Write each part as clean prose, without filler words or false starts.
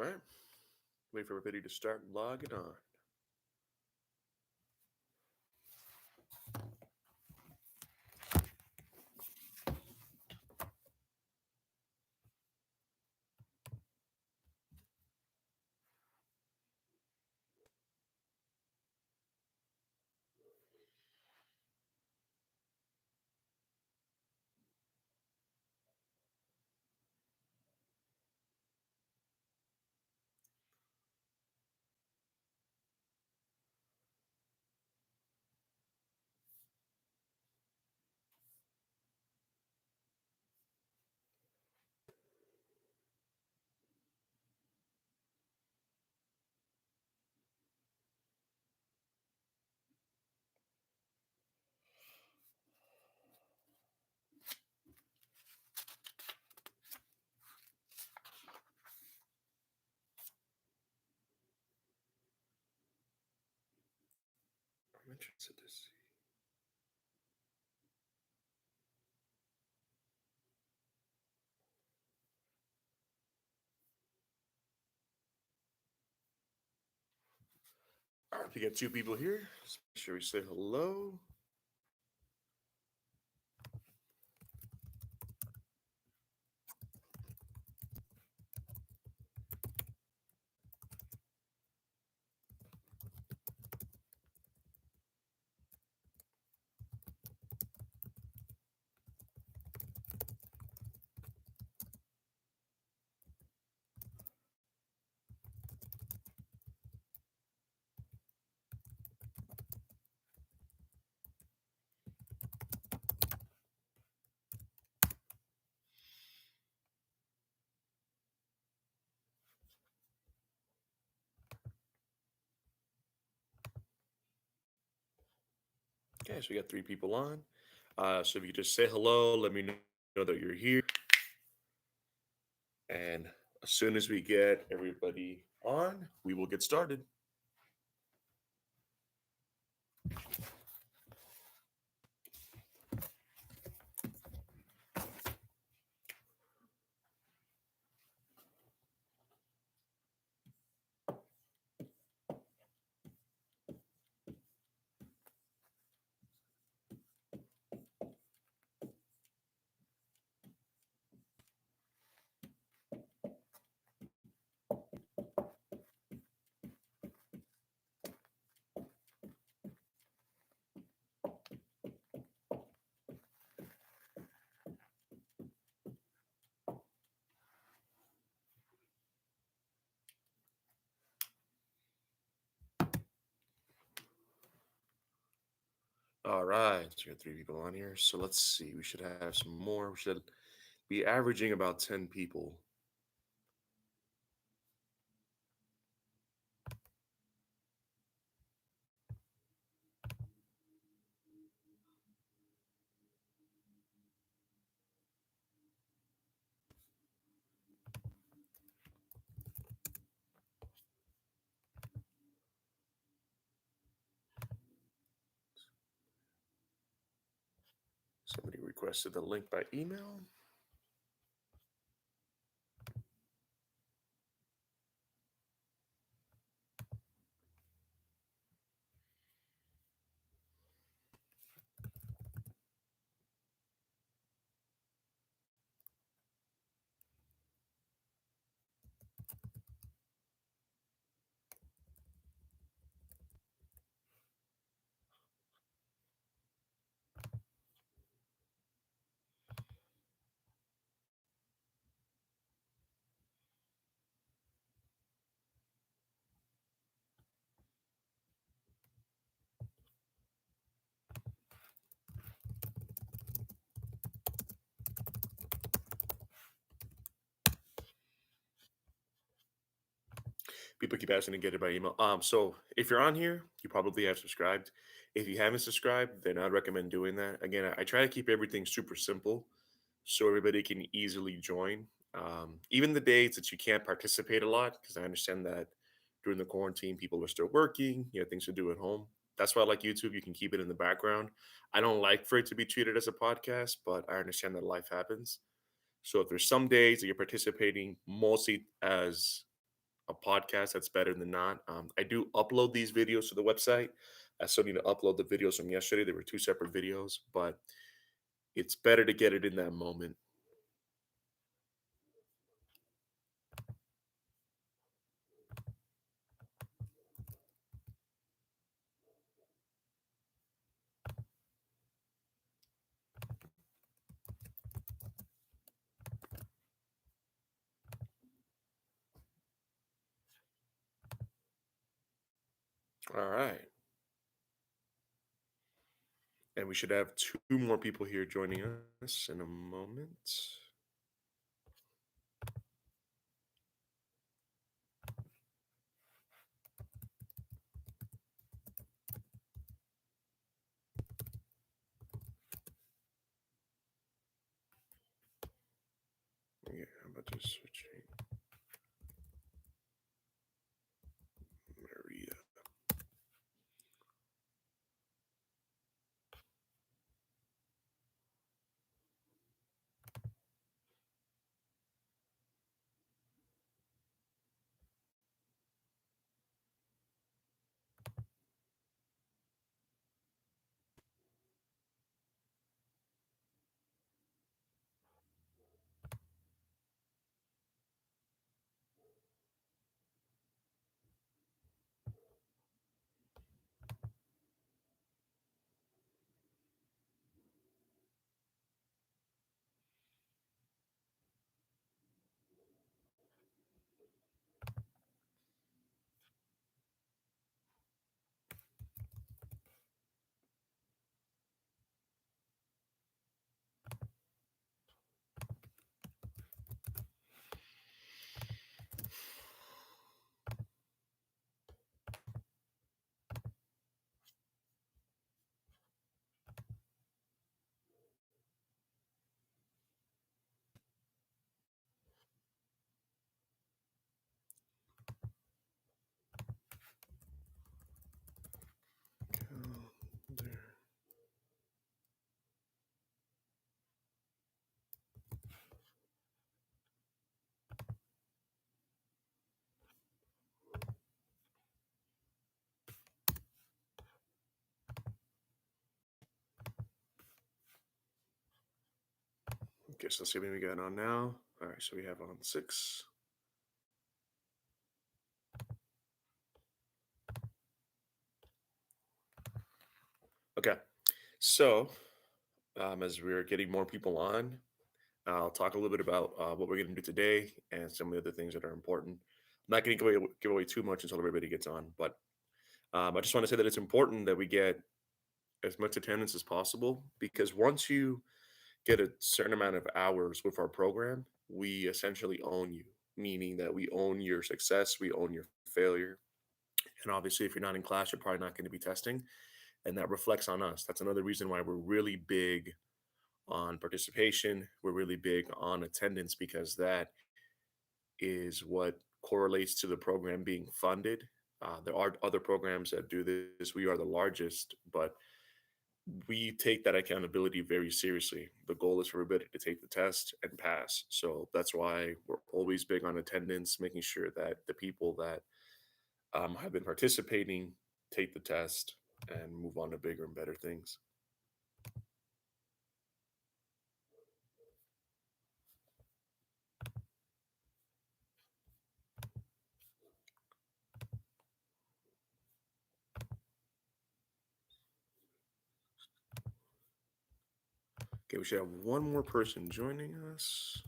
All right. Wait for everybody to start logging on. I'm interested to see. All right, we got two people here. Let's make sure we say hello. Okay, so we got three people on. So if you just say hello, let me know that you're here. And as soon as we get everybody on, we will get started. All right, so we got three people on here. So let's see. We should have some more. We should be averaging about 10 people. Somebody requested the link by email. People keep asking to get it by email. So if you're on here, you probably have subscribed. If you haven't subscribed, then I'd recommend doing that. Again, I try to keep everything super simple so everybody can easily join. Even the days that you can't participate a lot, because I understand that during the quarantine, people are still working, things to do at home. That's why I like YouTube. You can keep it in the background. I don't like for it to be treated as a podcast, but I understand that life happens. So if there's some days that you're participating mostly as a podcast, that's better than not. I do upload these videos to the website. I still need to upload the videos from yesterday. There were two separate videos, but it's better to get it in that moment. All right. And we should have two more people here joining us in a moment. Yeah, how about just switching Maria? Calendar. Okay, so let's see what we got on now. All right, so we have on six. Okay, so as we're getting more people on, I'll talk a little bit about what we're going to do today and some of the other things that are important. I'm not going to give away too much until everybody gets on, but I just want to say that it's important that we get as much attendance as possible because once you get a certain amount of hours with our program, we essentially own you, meaning that we own your success, we own your failure. And obviously, if you're not in class, you're probably not going to be testing. And that reflects on us. That's another reason why we're really big on participation. We're really big on attendance because that is what correlates to the program being funded. There are other programs that do this. We are the largest, but we take that accountability very seriously. The goal is for everybody to take the test and pass. So that's why we're always big on attendance, making sure that the people that have been participating take the test and move on to bigger and better things. Okay, we should have one more person joining us.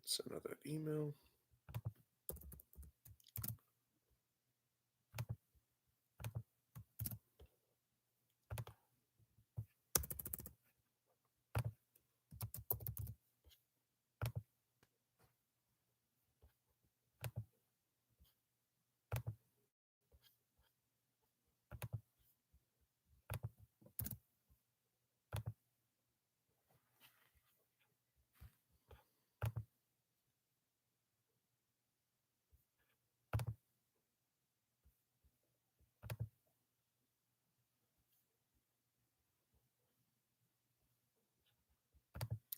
Send out that email.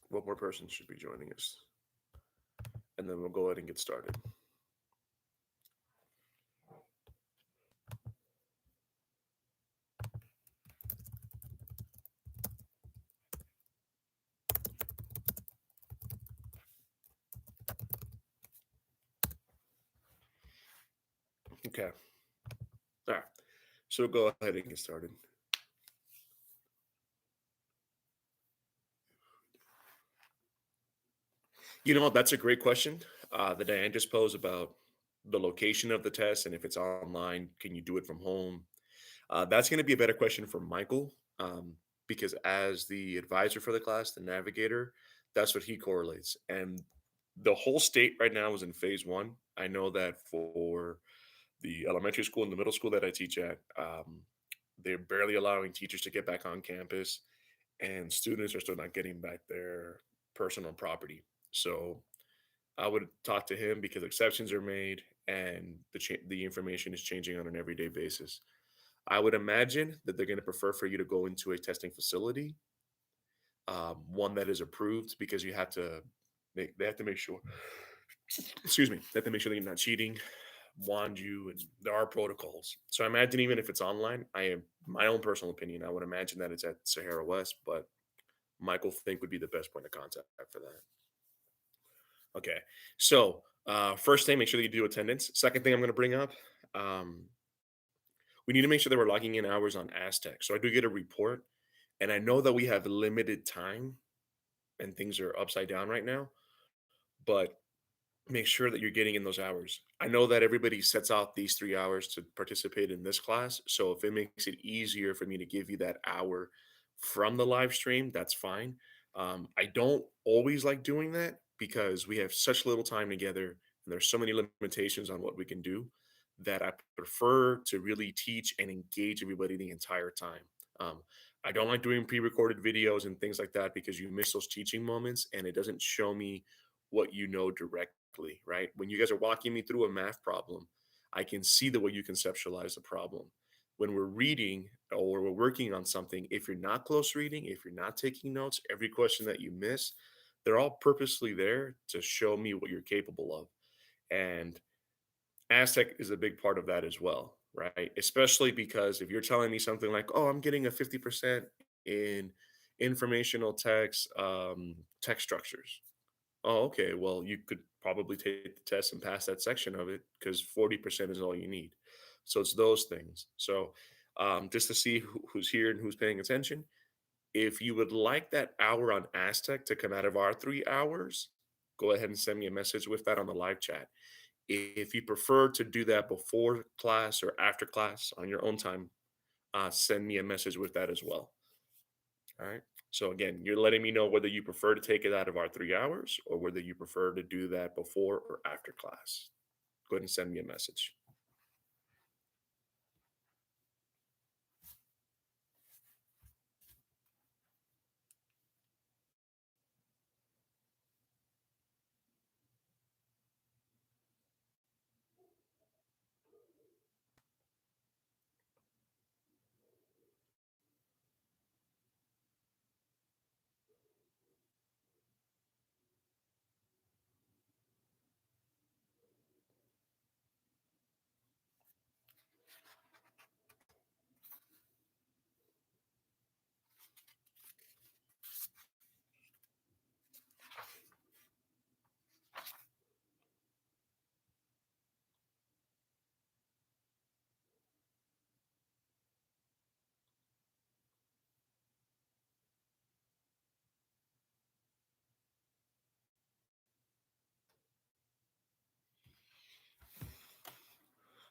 one more person should be joining us, and then we'll go ahead and get started. Okay. All right. So we'll go ahead and get started. You know, that's a great question that Diane just posed about the location of the test and if it's online, can you do it from home? That's going to be a better question for Michael because as the advisor for the class, the navigator, that's what he correlates. And the whole state right now is in phase one. I know that for the elementary school and the middle school that I teach at, they're barely allowing teachers to get back on campus, and students are still not getting back their personal property. So I would talk to him because exceptions are made and the information is changing on an everyday basis. I would imagine that they're going to prefer for you to go into a testing facility, one that is approved because you have to they have to make sure, excuse me, they have to make sure that you're not cheating, wand you, and there are protocols. So I imagine even if it's online, I am my own personal opinion. I would imagine that it's at Sahara West, but Michael Fink would be the best point of contact for that. Okay, so first thing, make sure that you do attendance. Second thing I'm going to bring up, um, we need to make sure that we're logging in hours on Aztec. So I do get a report, and I know that we have limited time and things are upside down right now, but make sure that you're getting in those hours. I know that everybody sets out these 3 hours to participate in this class. So if it makes it easier for me to give you that hour from the live stream, that's fine. I don't always like doing that because we have such little time together and there's so many limitations on what we can do that I prefer to really teach and engage everybody the entire time. Um, I don't like doing pre-recorded videos and things like that because you miss those teaching moments and it doesn't show me what you know directly, right? When you guys are walking me through a math problem, I can see the way you conceptualize the problem. When we're reading or we're working on something, if you're not close reading, if you're not taking notes, every question that you miss, they're all purposely there to show me what you're capable of. And Aztec is a big part of that as well, right? Especially because if you're telling me something like, oh, I'm getting a 50% in informational text structures. Oh, okay. Well, you could probably take the test and pass that section of it because 40% is all you need. So it's those things. So just to see who's here and who's paying attention, if you would like that hour on Aztec to come out of our 3 hours, go ahead and send me a message with that on the live chat. If you prefer to do that before class or after class on your own time, send me a message with that as well. All right. So again, you're letting me know whether you prefer to take it out of our 3 hours or whether you prefer to do that before or after class. Go ahead and send me a message.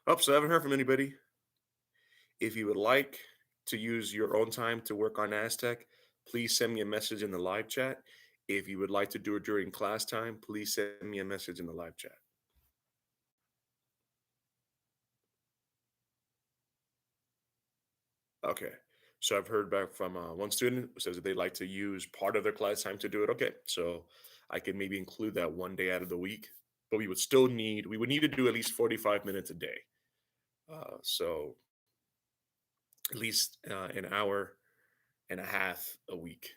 Oh, so I haven't heard from anybody. If you would like to use your own time to work on Aztec, please send me a message in the live chat. If you would like to do it during class time, please send me a message in the live chat. Okay. So I've heard back from one student who says that they like to use part of their class time to do it. Okay. So I could maybe include that one day out of the week, but we would need to do at least 45 minutes a day. So at least an hour and a half a week.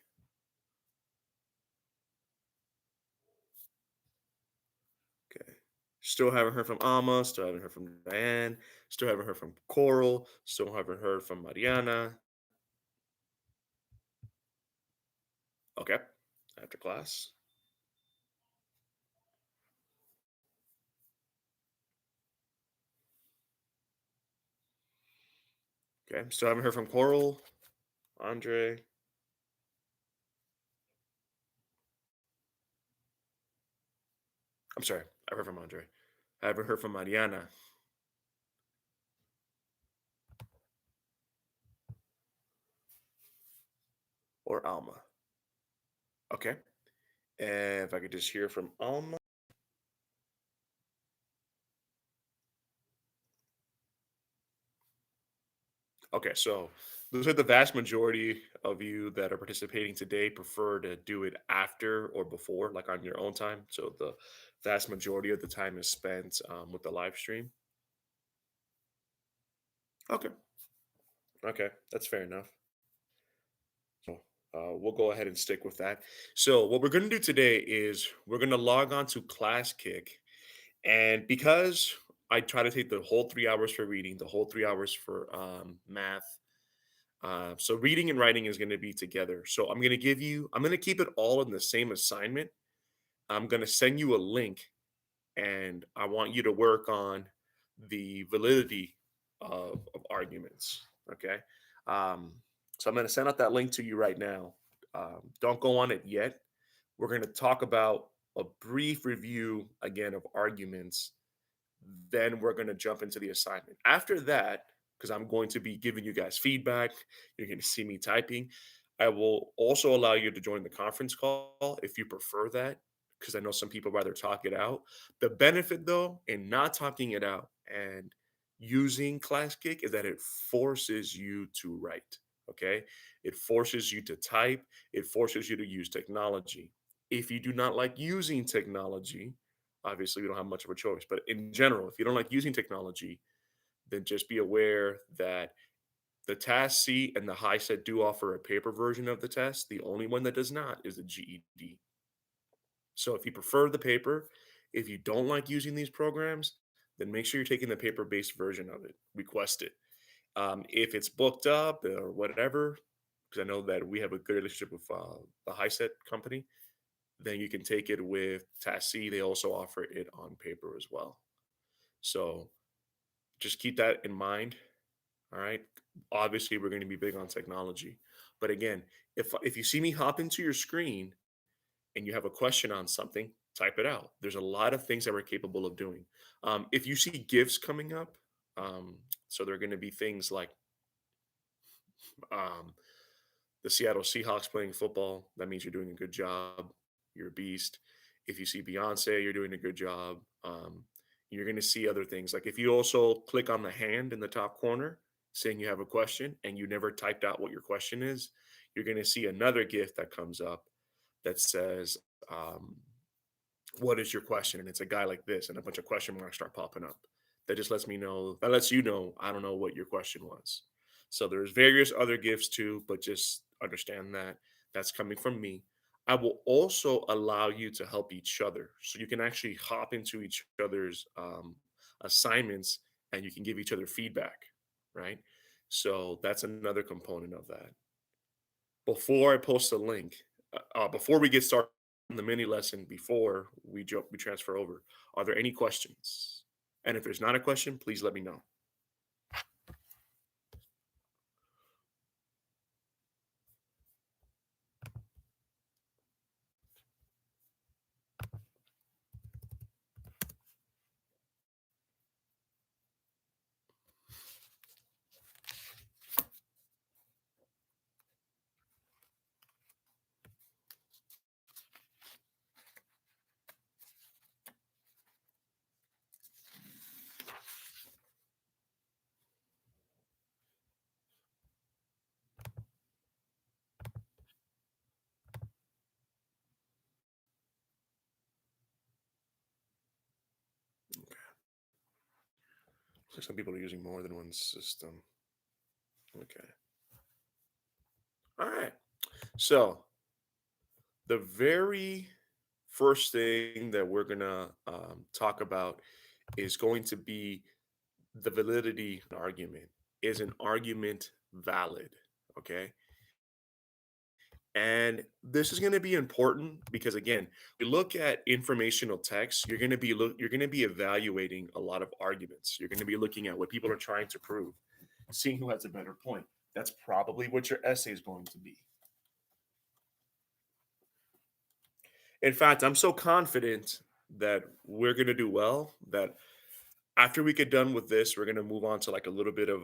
Still haven't heard from Alma. Still haven't heard from Diane. Still haven't heard from Coral. Still haven't heard from Mariana. Okay. After class. Okay. Still haven't heard from Coral, Andre. I'm sorry. I heard from Andre. I haven't heard from Mariana or Alma. Okay. And if I could just hear from Alma. Okay. So looks like the vast majority of you that are participating today prefer to do it after or before, like on your own time. So the vast majority of the time is spent with the live stream. Okay. Okay. That's fair enough. So we'll go ahead and stick with that. So what we're going to do today is we're going to log on to Class Kick, and because I try to take the whole 3 hours for reading, the whole 3 hours for math. So reading and writing is going to be together. So I'm going to give you. I'm going to keep it all in the same assignment. I'm going to send you a link, and I want you to work on the validity of arguments. Okay. Um, so I'm going to send out that link to you right now. Don't go on it yet. We're going to talk about a brief review again of arguments. Then we're going to jump into the assignment. After that, because I'm going to be giving you guys feedback, you're going to see me typing. I will also allow you to join the conference call if you prefer that, because I know some people rather talk it out. The benefit, though, in not talking it out and using ClassKick is that it forces you to write. Okay. It forces you to type, it forces you to use technology. If you do not like using technology, obviously we don't have much of a choice. But in general, if you don't like using technology, then just be aware that the task C and the high set do offer a paper version of the test. The only one that does not is the GED. So if you prefer the paper, if you don't like using these programs, then make sure you're taking the paper based version of it. Request it. If it's booked up or whatever, because I know that we have a good relationship with the high set company, then you can take it with task C. They also offer it on paper as well. So just keep that in mind. All right. Obviously, we're going to be big on technology. But again, if you see me hop into your screen and you have a question on something, type it out. There's a lot of things that we're capable of doing. If you see GIFs coming up, um, so there are going to be things like um, the Seattle Seahawks playing football. That means you're doing a good job. You're a beast. If you see Beyonce, you're doing a good job. You're going to see other things. Like if you also click on the hand in the top corner saying you have a question and you never typed out what your question is, you're going to see another GIF that comes up that says, um, what is your question? And it's a guy like this, and a bunch of question marks start popping up. That just lets me know, that lets you know, I don't know what your question was. So there's various other gifts too, but just understand that that's coming from me. I will also allow you to help each other. So you can actually hop into each other's assignments and you can give each other feedback, right? So that's another component of that. Before I post a link, before we get started in the mini lesson, before we transfer over, are there any questions? And if there's not a question, please let me know. Looks like some people are using more than one system. Okay. All right. So the very first thing that we're gonna talk about is going to be the validity of an argument. Is an argument valid? Okay. And this is going to be important because again, you look at informational text, you're going to be evaluating a lot of arguments. You're going to be looking at what people are trying to prove, seeing who has a better point. That's probably what your essay is going to be. In fact, I'm so confident that we're going to do well that after we get done with this, we're going to move on to like a little bit of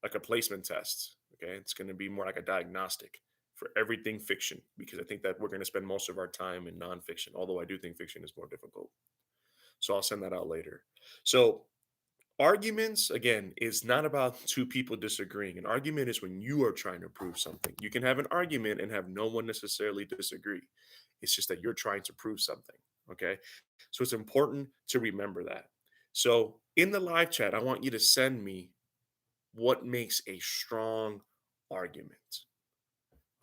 like a placement test. Okay. It's going to be more like a diagnostic for everything fiction because I think that we're going to spend most of our time in nonfiction, although I do think fiction is more difficult. So I'll send that out later. So arguments, again, is not about two people disagreeing. An argument is when you are trying to prove something. You can have an argument and have no one necessarily disagree. It's just that you're trying to prove something. Okay. So it's important to remember that. So in the live chat, I want you to send me what makes a strong argument.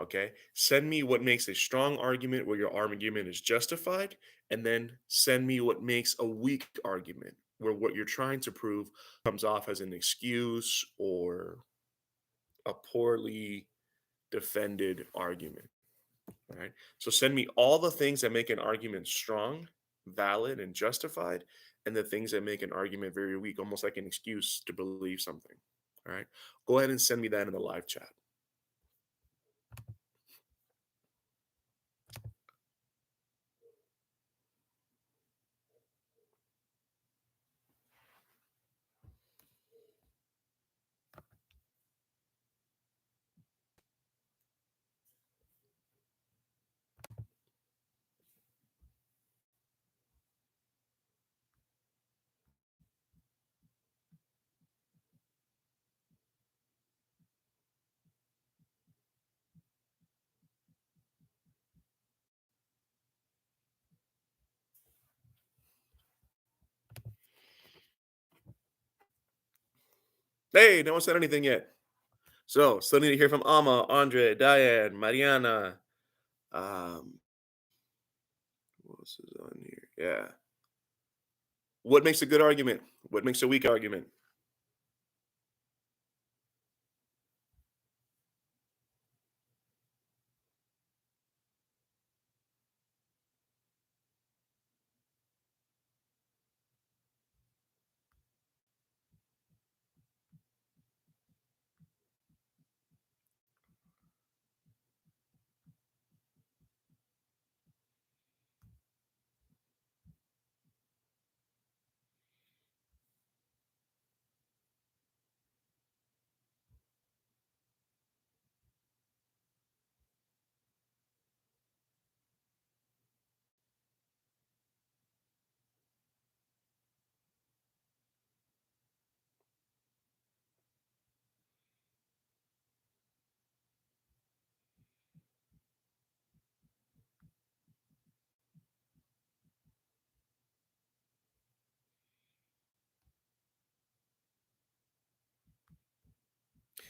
Okay. Send me what makes a strong argument where your argument is justified, and then send me what makes a weak argument where what you're trying to prove comes off as an excuse or a poorly defended argument. All right. So send me all the things that make an argument strong, valid, and justified, and the things that make an argument very weak, almost like an excuse to believe something. All right. Go ahead and send me that in the live chat. Hey, no one said anything yet. So still need to hear from Alma, Andre, Diane, Mariana. Um, what else is on here? Yeah. What makes a good argument? What makes a weak argument?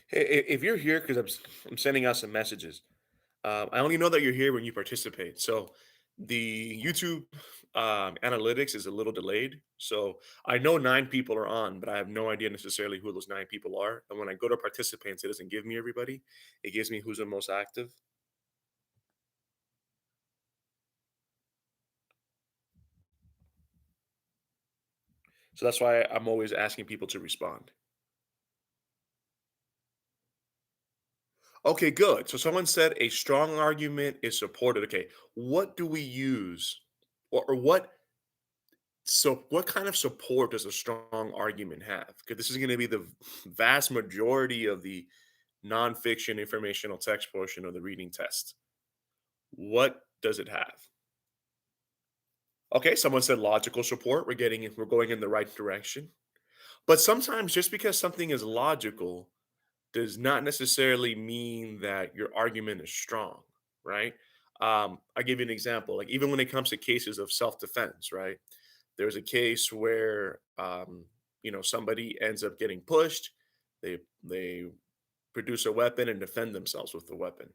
Hey, if you're here, because I'm sending out some messages. I only know that you're here when you participate. So the YouTube analytics is a little delayed. So I know 9 people are on, but I have no idea necessarily who those 9 people are. And when I go to participants, it doesn't give me everybody. It gives me who's the most active. So that's why I'm always asking people to respond. Okay, good. So someone said a strong argument is supported. Okay, what do we use, or what? So, what kind of support does a strong argument have? Because this is going to be the vast majority of the nonfiction informational text portion of the reading test. What does it have? Okay, someone said logical support. We're going in the right direction. But sometimes just because something is logical does not necessarily mean that your argument is strong, right? I'll give you an example. Like even when it comes to cases of self-defense, right? There's a case where somebody ends up getting pushed. They produce a weapon and defend themselves with the weapon.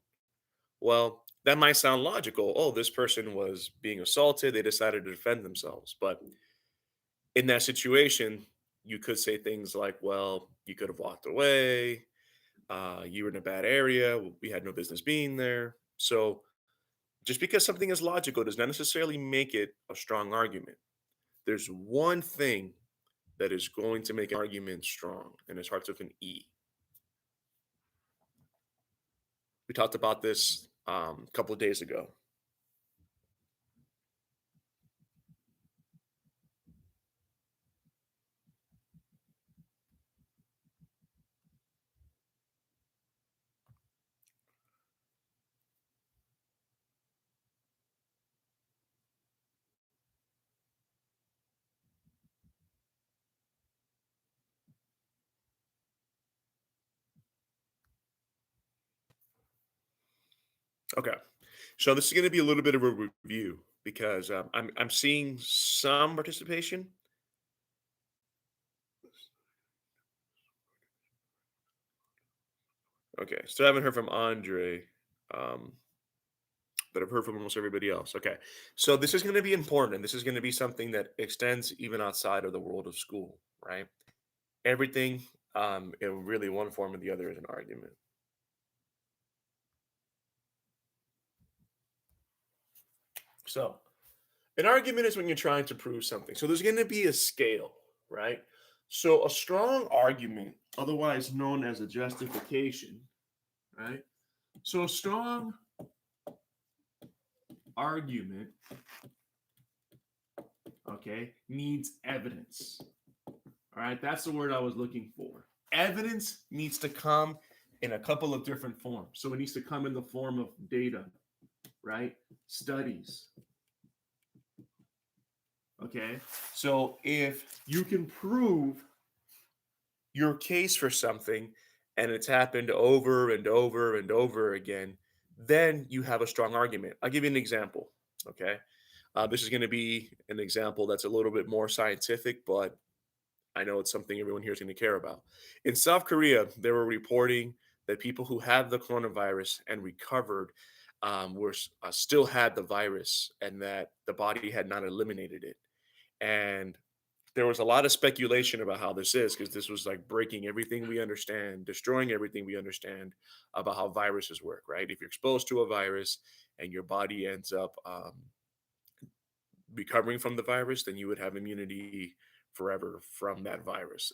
Well, that might sound logical. Oh, this person was being assaulted. They decided to defend themselves. But In that situation, you could say things like, well, you could have walked away. You were in a bad area. We had no business being there. So just because something is logical does not necessarily make it a strong argument. There's one thing that is going to make an argument strong, and it starts with an E. We talked about this a couple of days ago. Okay, so this is going to be a little bit of a review because I'm seeing some participation. Okay, still haven't heard from Andre, um, but I've heard from almost everybody else. Okay, so this is going to be important, and this is going to be something that extends even outside of the world of school, right? Everything, in really one form or the other, is an argument. So, an argument is when you're trying to prove something. So, there's going to be a scale, right? So, a strong argument, otherwise known as a justification, right? So, a strong argument, okay, needs evidence. All right, that's the word I was looking for. Evidence needs to come in a couple of different forms. So, it needs to come in the form of data, right? Studies. Okay. So, if you can prove your case for something and it's happened over and over and over again, then you have a strong argument. I'll give you an example. Okay. This is going to be an example that's a little bit more scientific, but I know it's something everyone here is going to care about. In South Korea, they were reporting that people who had the coronavirus and recovered still had the virus and that the body had not eliminated it. And there was a lot of speculation about how this is because this was like breaking everything we understand, destroying everything we understand about how viruses work, right? If you're exposed to a virus and your body ends up recovering from the virus, then you would have immunity forever from that virus.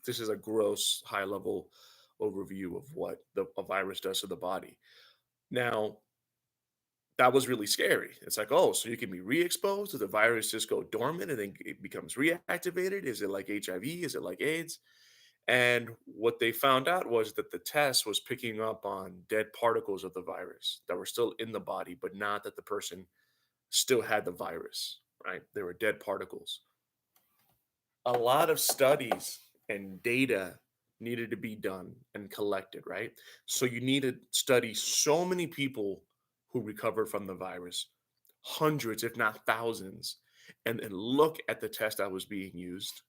This is a gross, high level overview of what a virus does to the body. Now, that was really scary. It's like, oh, so you can be re-exposed? Does the virus just go dormant and then it becomes reactivated? Is it like HIV? Is it like AIDS? And what they found out was that the test was picking up on dead particles of the virus that were still in the body, but not that the person still had the virus, right? They were dead particles. A lot of studies and data needed to be done and collected, right? So you need to study so many people who recovered from the virus, hundreds, if not thousands, and look at the test that was being used,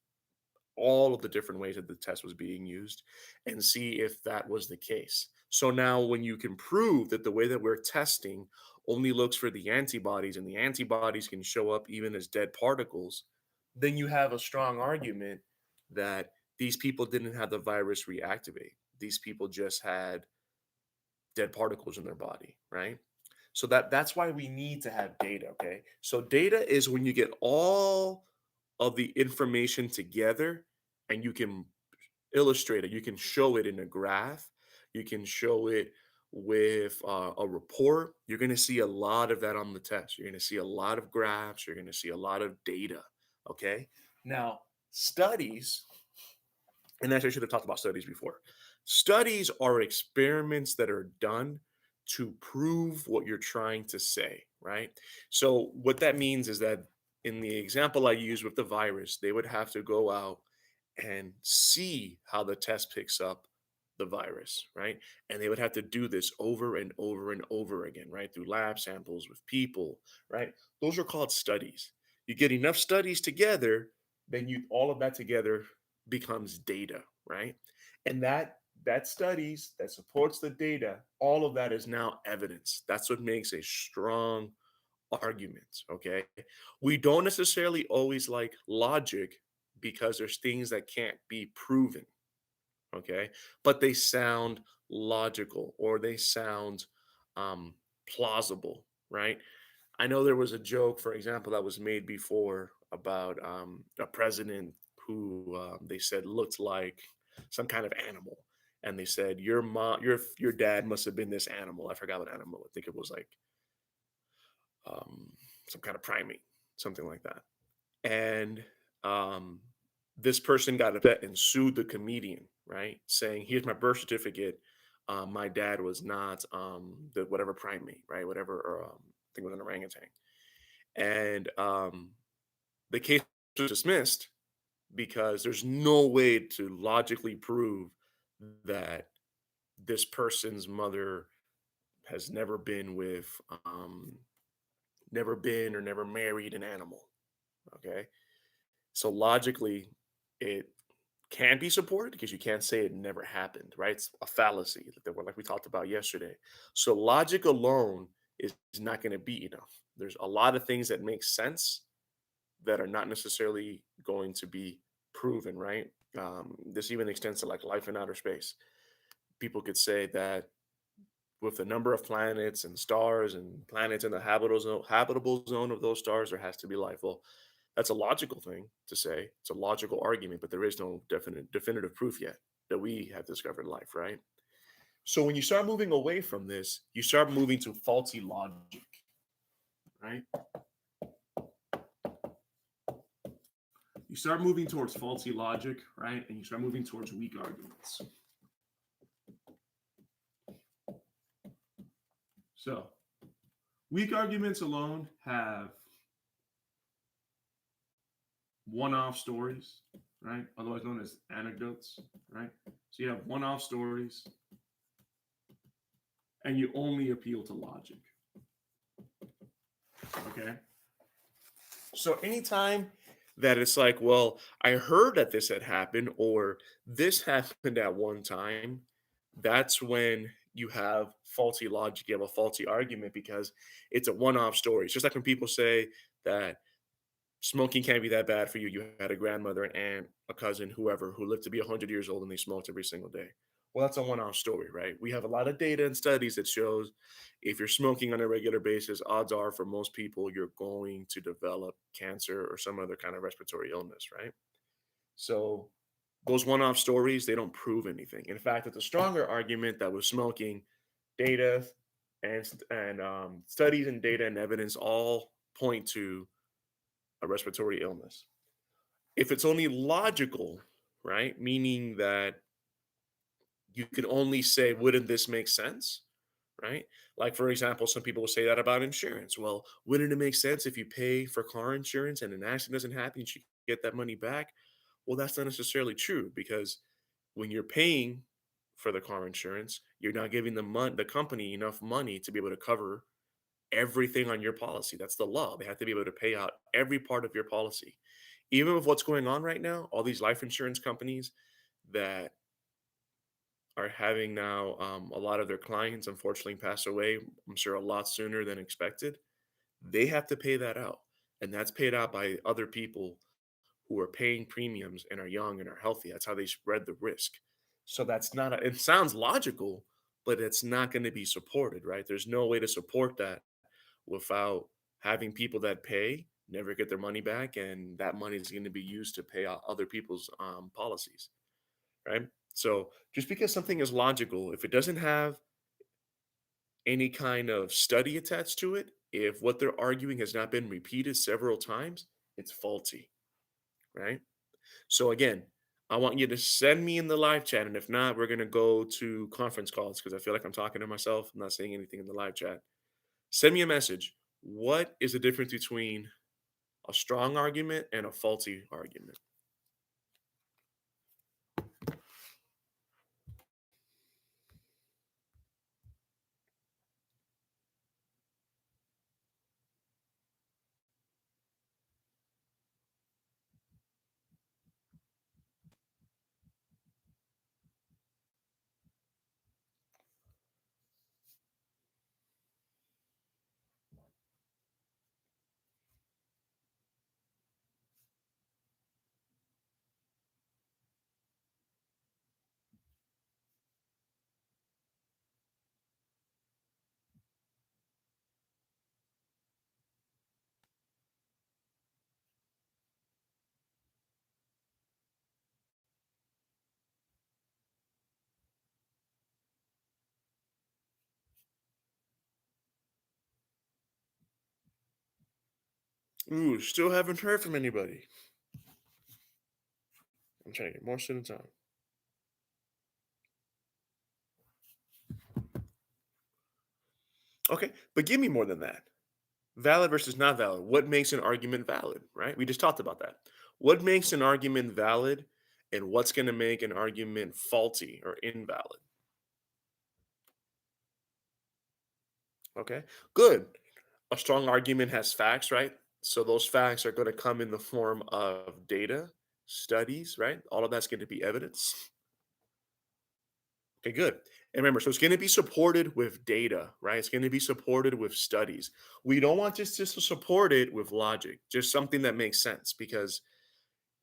all of the different ways that the test was being used, and see if that was the case. So now, when you can prove that the way that we're testing only looks for the antibodies and the antibodies can show up even as dead particles, then you have a strong argument that these people didn't have the virus reactivate. These people just had dead particles in their body, right? So that's why we need to have data, okay? So data is when you get all of the information together and you can illustrate it. You can show it in a graph. You can show it with a report. You're going to see a lot of that on the test. You're going to see a lot of graphs. You're going to see a lot of data. Okay. Now, studies, and actually, I should have talked about studies before. Studies are experiments that are done to prove what you're trying to say, right? So, what that means is that in the example I use with the virus, they would have to go out and see how the test picks up the virus, right? And they would have to do this over and over and over again, right? Through lab samples with people, right? Those are called studies. You get enough studies together, then you all of that together becomes data, right? And that studies that supports the data, all of that is now evidence. That's what makes a strong arguments. Okay. We don't necessarily always like logic because there's things that can't be proven. Okay. But they sound logical or they sound um, plausible, right? I know there was a joke, for example, that was made before about a president who they said looked like some kind of animal, and they said your dad must have been this animal. I forgot what animal. I think it was like um, some kind of primate, something like that. And um, this person got upset and sued the comedian, right, saying, "Here's my birth certificate. My dad was not the whatever primate, right, whatever, or I think it was an orangutan." And the case was dismissed because there's no way to logically prove that this person's mother has never been with, never been or never married an animal. Okay, so logically, it can be supported because you can't say it never happened, right? It's a fallacy like we talked about yesterday. So logic alone is not going to be enough. There's a lot of things that make sense that are not necessarily going to be proven, right? This even extends to like life in outer space. People could say that with the number of planets and stars and planets in the habitable zone of those stars, there has to be life. Well, that's a logical thing to say. It's a logical argument, but there is no definitive proof yet that we have discovered life, right? So when you start moving away from this, you start moving to faulty logic, right? You start moving towards faulty logic, right? And you start moving towards weak arguments. So, weak arguments alone have one off stories, right? Otherwise known as anecdotes, right? So, you have one off stories and you only appeal to logic, okay? So, anytime that it's like, well, I heard that this had happened or this happened at one time, that's when you have faulty logic, you have a faulty argument because it's a one off story. It's just like when people say that smoking can't be that bad for you. You had a grandmother, an aunt, a cousin, whoever, who lived to be 100 years old and they smoked every single day. Well, that's a one-off story, right? We have a lot of data and studies that shows if you're smoking on a regular basis, odds are for most people you're going to develop cancer or some other kind of respiratory illness, right? So those one-off stories, they don't prove anything. In fact, it's a stronger argument that with smoking, data and studies and data and evidence all point to a respiratory illness. If it's only logical, right? Meaning that you can only say, wouldn't this make sense? Right? Like, for example, some people will say that about insurance. Well, wouldn't it make sense if you pay for car insurance and an accident doesn't happen, you should get that money back? Well, that's not necessarily true because when you're paying for the car insurance, you're not giving the company enough money to be able to cover everything on your policy. That's the law. They have to be able to pay out every part of your policy. Even with what's going on right now, all these life insurance companies that are having now a lot of their clients unfortunately pass away, I'm sure a lot sooner than expected, they have to pay that out. And that's paid out by other people who are paying premiums and are young and are healthy. That's how they spread the risk. So that's not, it sounds logical, but it's not going to be supported, right? There's no way to support that without having people that pay never get their money back, and that money is going to be used to pay out other people's policies, right? So just because something is logical, if it doesn't have any kind of study attached to it, if what they're arguing has not been repeated several times, it's faulty, right? So again, I want you to send me in the live chat, and if not, we're gonna go to conference calls because I feel like I'm talking to myself. I'm not saying anything in the live chat. Send me a message. What is the difference between a strong argument and a faulty argument? Ooh, still haven't heard from anybody. I'm trying to get more students on. Okay, but give me more than that. Valid versus not valid. What makes an argument valid, right? We just talked about that. What makes an argument valid and what's going to make an argument faulty or invalid? Okay, good. A strong argument has facts, right? So those facts are going to come in the form of data, studies, right? All of that's going to be evidence. Okay, good. And remember, so it's going to be supported with data, right? It's going to be supported with studies. We don't want just to support it with logic, just something that makes sense because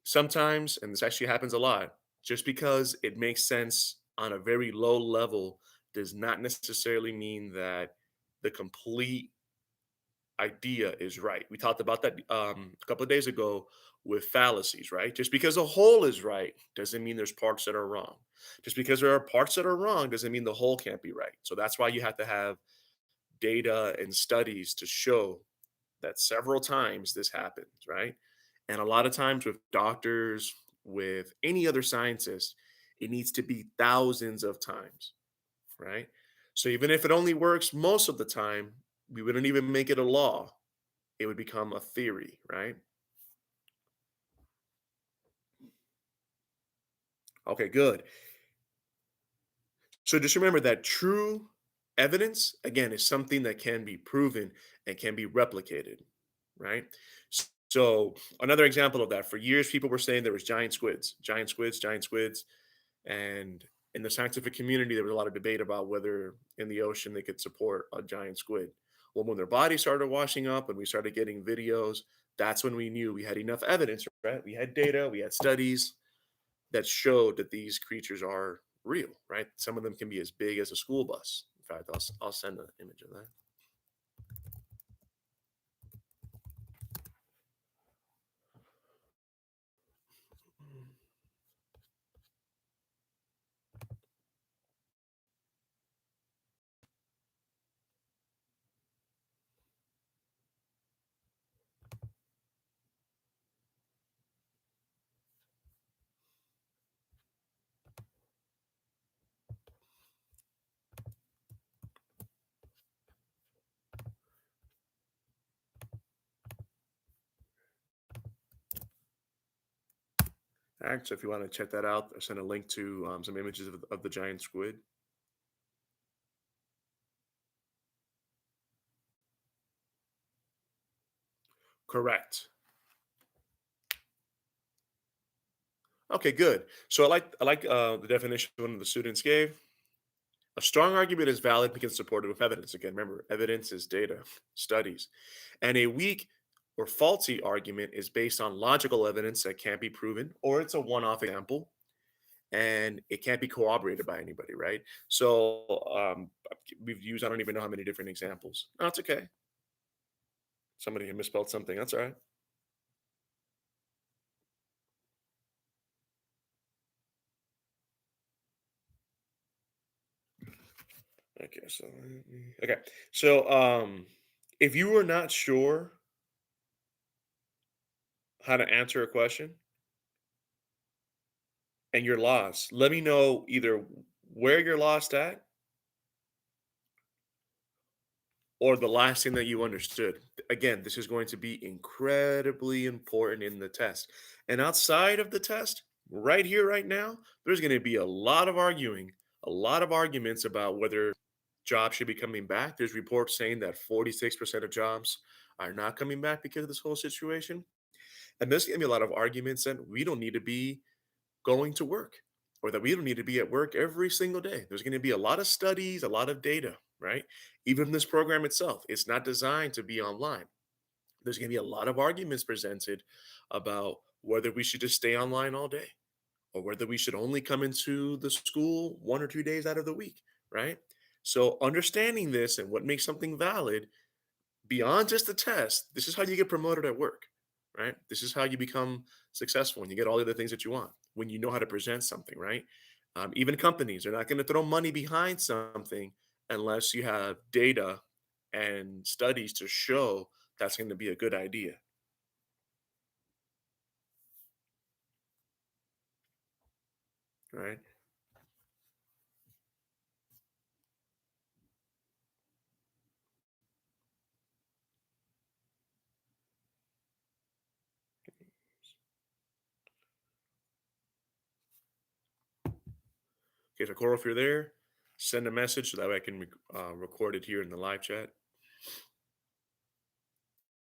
sometimes, and this actually happens a lot, just because it makes sense on a very low level does not necessarily mean that the complete idea is right. We talked about that a couple of days ago with fallacies, right? Just because a whole is right doesn't mean there's parts that are wrong. Just because there are parts that are wrong doesn't mean the whole can't be right. So that's why you have to have data and studies to show that several times this happens, right? And a lot of times with doctors, with any other scientist, it needs to be thousands of times, right? So even if it only works most of the time, we wouldn't even make it a law. It would become a theory, right? Okay, good. So just remember that true evidence, again, is something that can be proven and can be replicated, right? So another example of that, for years, people were saying there was giant squids, giant squids, giant squids. And in the scientific community, there was a lot of debate about whether in the ocean they could support a giant squid. Well, when their bodies started washing up and we started getting videos, that's when we knew we had enough evidence, right? We had data, we had studies that showed that these creatures are real, right? Some of them can be as big as a school bus. In fact, I'll send an image of that. All right, so if you want to check that out, I'll send a link to some images of the giant squid. Correct. Okay, good. So I like the definition one of the students gave. A strong argument is valid because supported with evidence. Again, remember, evidence is data, studies. And a weak or faulty argument is based on logical evidence that can't be proven, or it's a one off example and it can't be corroborated by anybody, right? So we've used, I don't even know how many different examples. No, it's okay. Somebody had misspelled something. That's all right. Okay, so okay. So if you were not sure how to answer a question, and you're lost, let me know either where you're lost at or the last thing that you understood. Again, this is going to be incredibly important in the test. And outside of the test, right here, right now, there's going to be a lot of arguing, a lot of arguments about whether jobs should be coming back. There's reports saying that 46% of jobs are not coming back because of this whole situation. And there's going to be a lot of arguments that we don't need to be going to work or that we don't need to be at work every single day. There's going to be a lot of studies, a lot of data, right? Even this program itself, it's not designed to be online. There's going to be a lot of arguments presented about whether we should just stay online all day or whether we should only come into the school 1 or 2 days out of the week, right? So understanding this and what makes something valid beyond just the test, this is how you get promoted at work, right? This is how you become successful and you get all the other things that you want when you know how to present something, right? Even companies are not going to throw money behind something unless you have data and studies to show that's going to be a good idea. right? Okay, so Coral, if you're there, send a message so that way I can record it here in the live chat,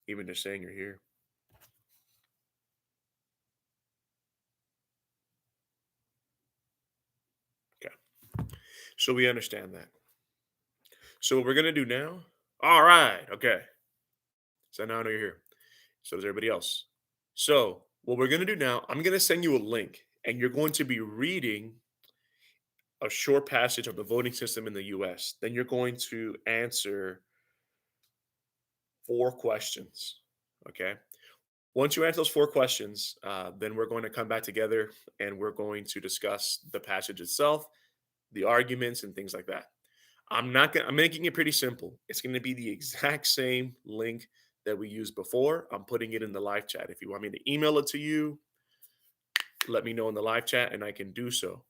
even just saying you're here. Okay, so we understand that. So what we're gonna do now? All right, okay. So now I know you're here. So does everybody else. So what we're gonna do now? I'm gonna send you a link, and you're going to be reading a short passage of the voting system in the U.S. Then you're going to answer 4 questions. Okay. Once you answer those 4 questions, then we're going to come back together and we're going to discuss the passage itself, the arguments, and things like that. I'm making it pretty simple. It's going to be the exact same link that we used before. I'm putting it in the live chat. If you want me to email it to you, let me know in the live chat and I can do so.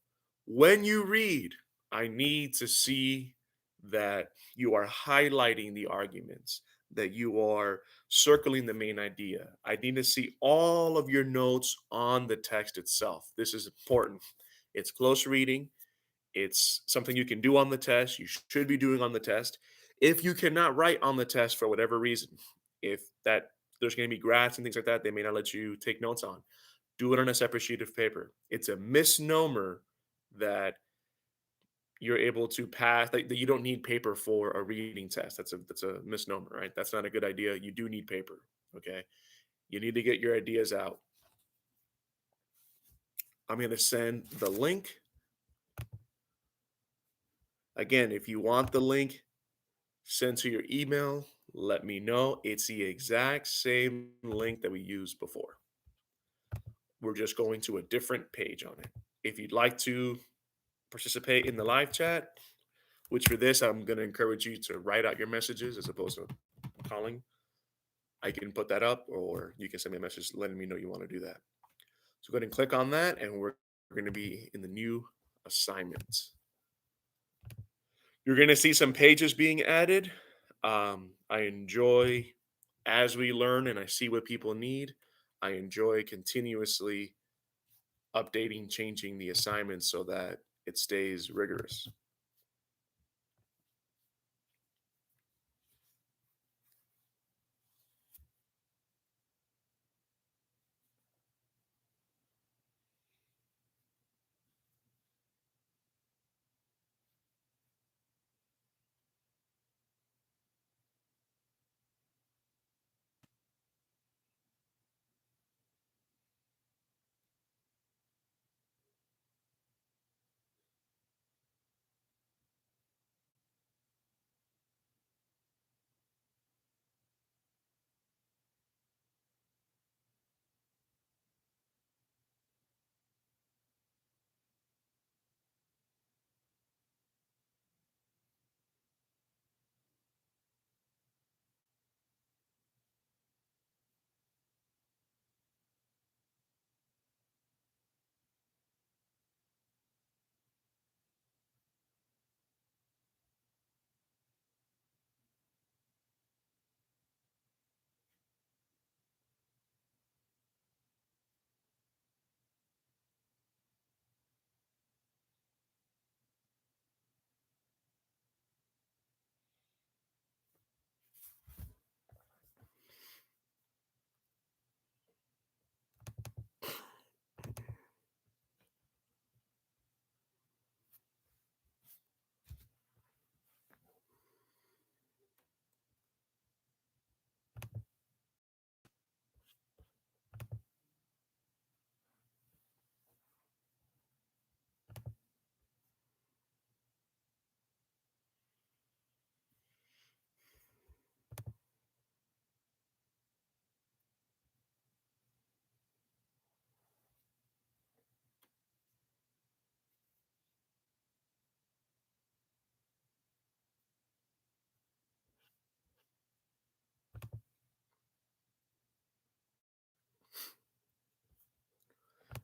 When you read, I need to see that you are highlighting the arguments, that you are circling the main idea. I need to see all of your notes on the text itself. This is important. It's close reading, it's something you can do on the test, you should be doing on the test. If you cannot write on the test for whatever reason, if that there's going to be graphs and things like that, they may not let you take notes on, do it on a separate sheet of paper. It's a misnomer that you're able to pass, that you don't need paper for a reading test. That's a misnomer, right? That's not a good idea. You do need paper. Okay. You need to get your ideas out. I'm going to send the link. Again, if you want the link sent to your email, let me know. It's the exact same link that we used before. We're just going to a different page on it. If you'd like to participate in the live chat, which for this, I'm going to encourage you to write out your messages as opposed to calling. I can put that up, or you can send me a message letting me know you want to do that. So go ahead and click on that, and we're going to be in the new assignments. You're going to see some pages being added. I enjoy as we learn and I see what people need. I enjoy continuously updating, changing the assignments so that it stays rigorous.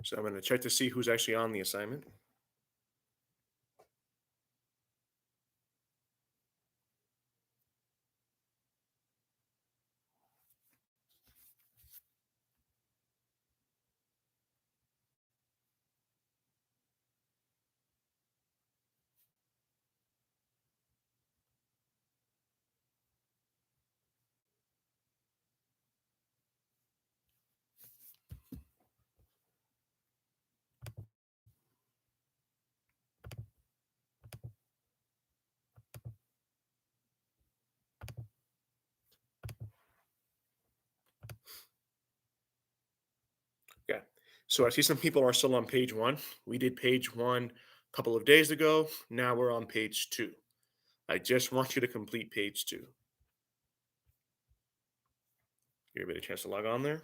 So I'm going to check to see who's actually on the assignment. So I see some people are still on page one. We did page one a couple of days ago. Now we're on page two. I just want you to complete page two. Give everybody a chance to log on there.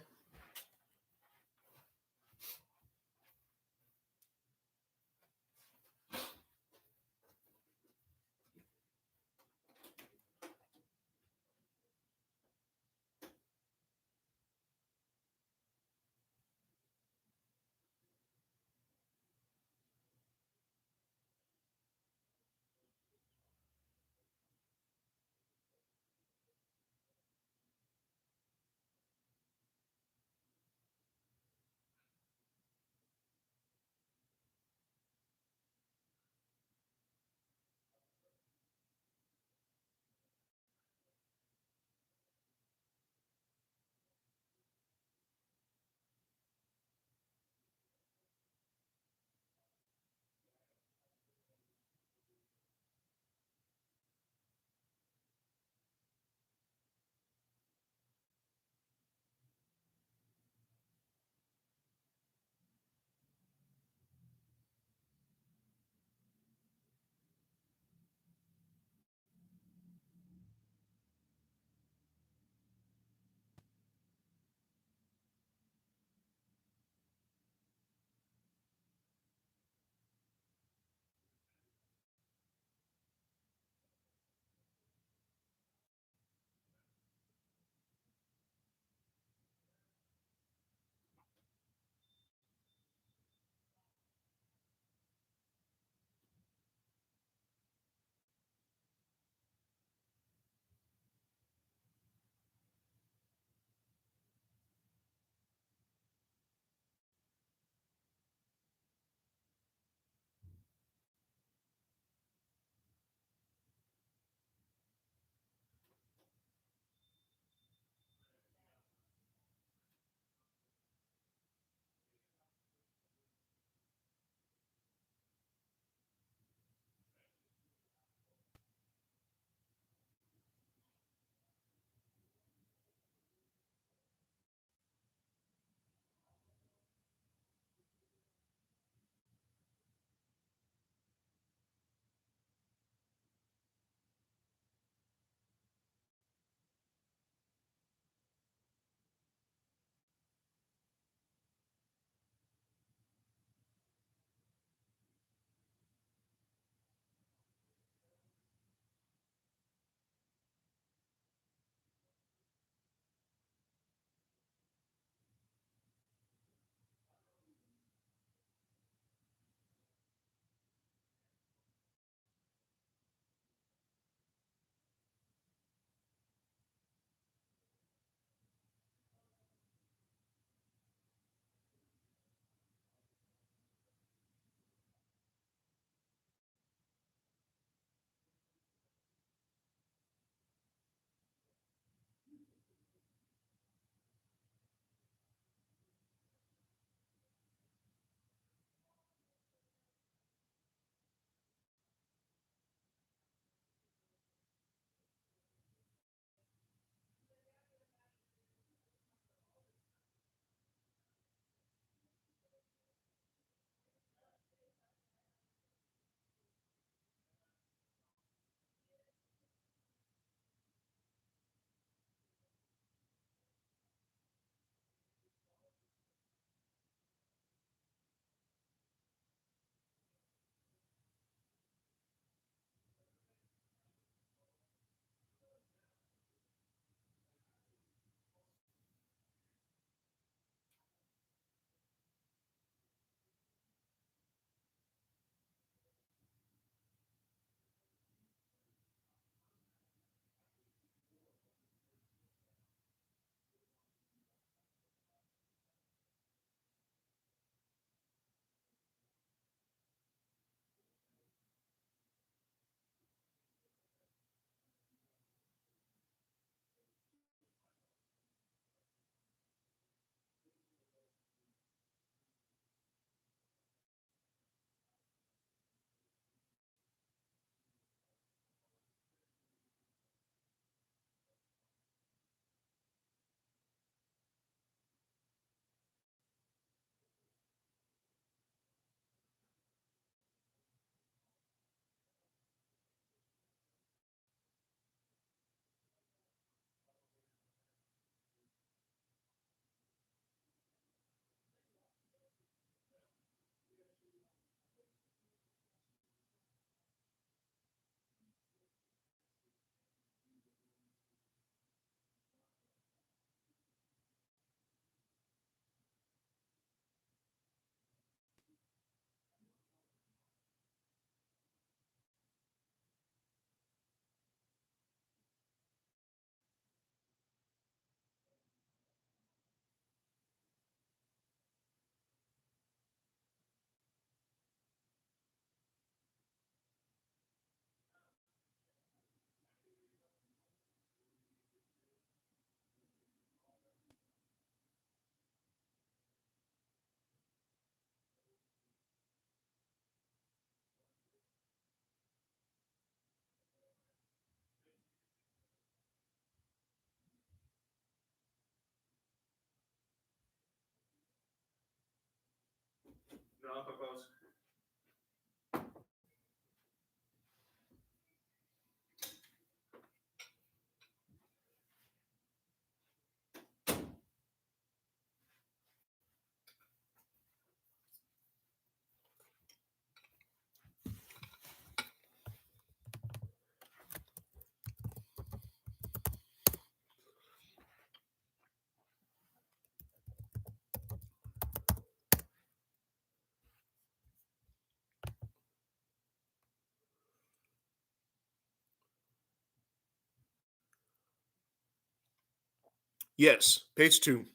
Yes, page 2.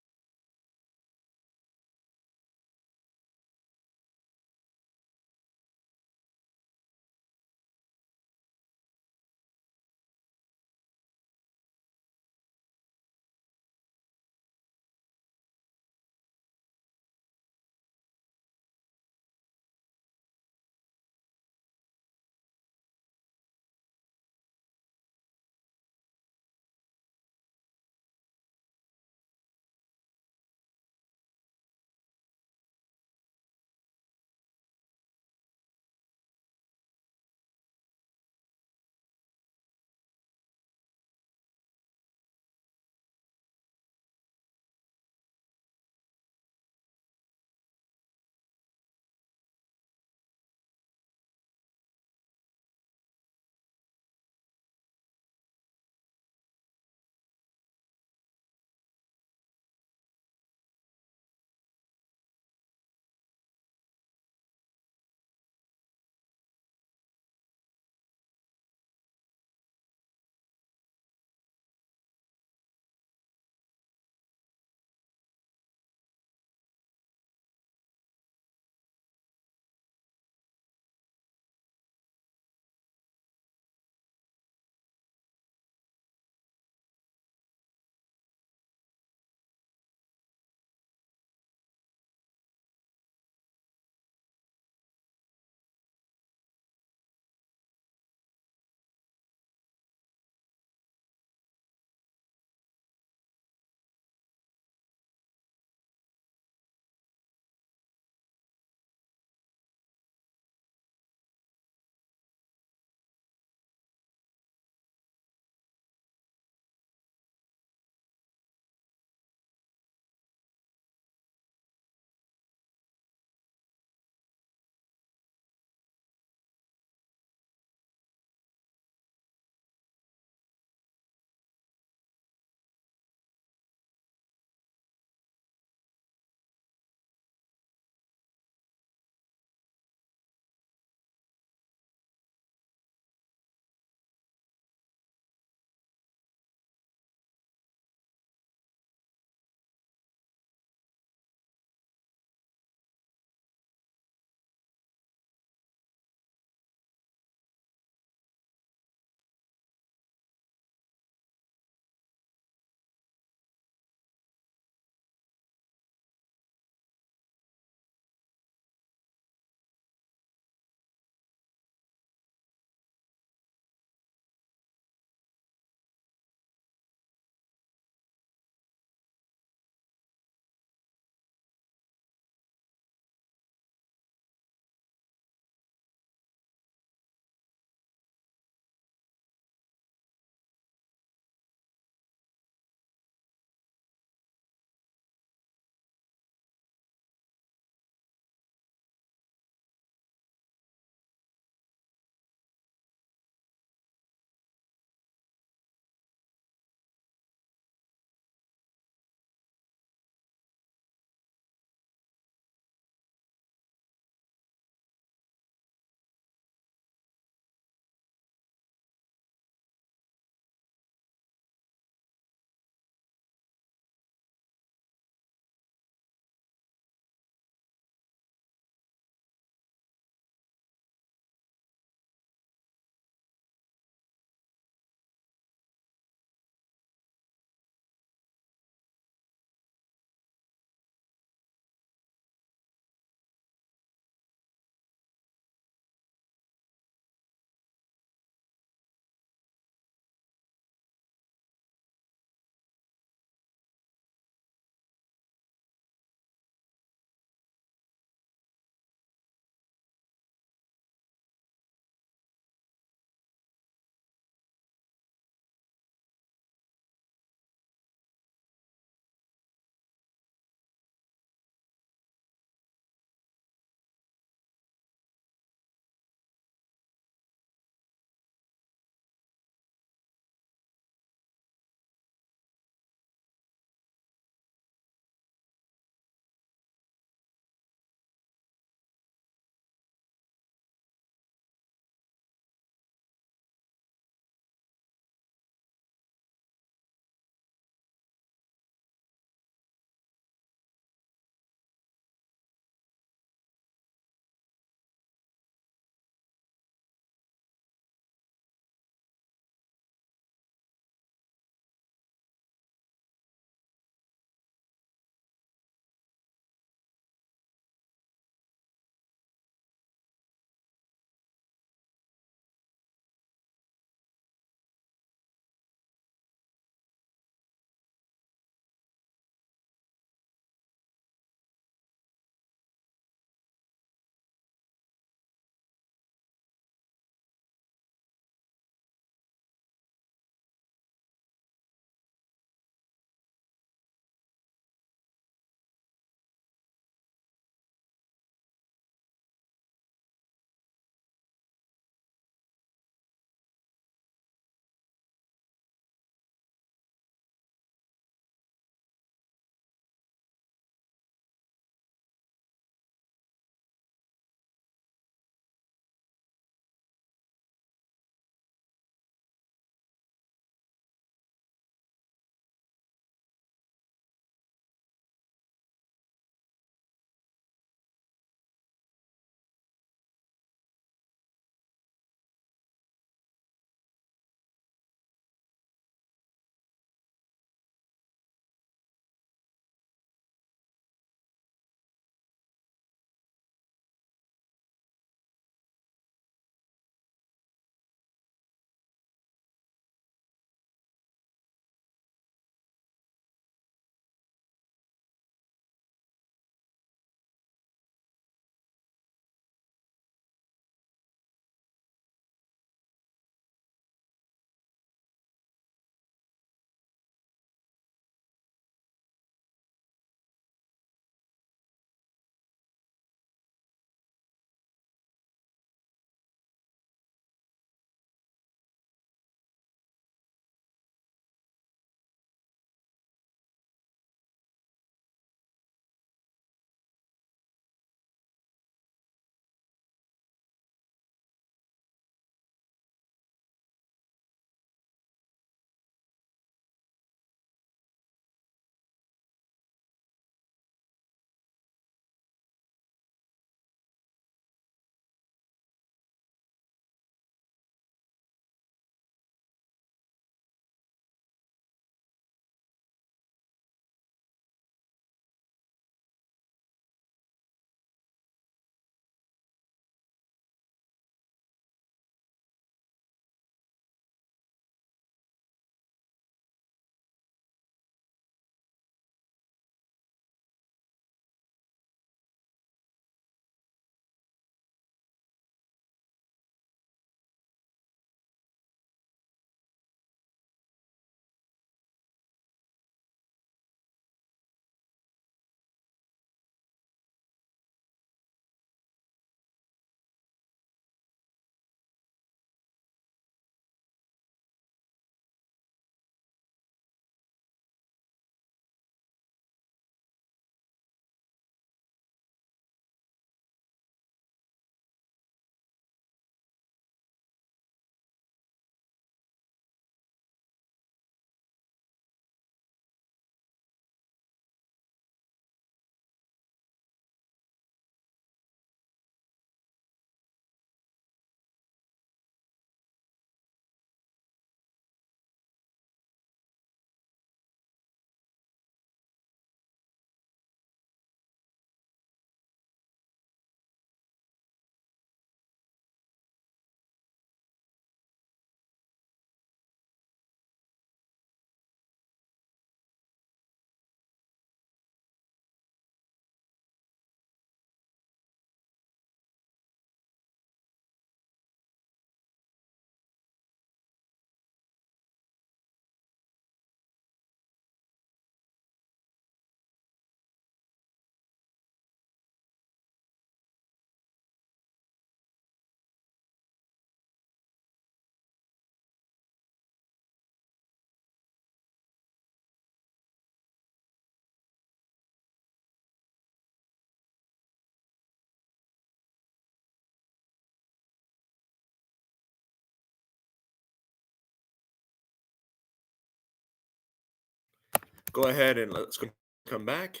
go ahead and let's come back.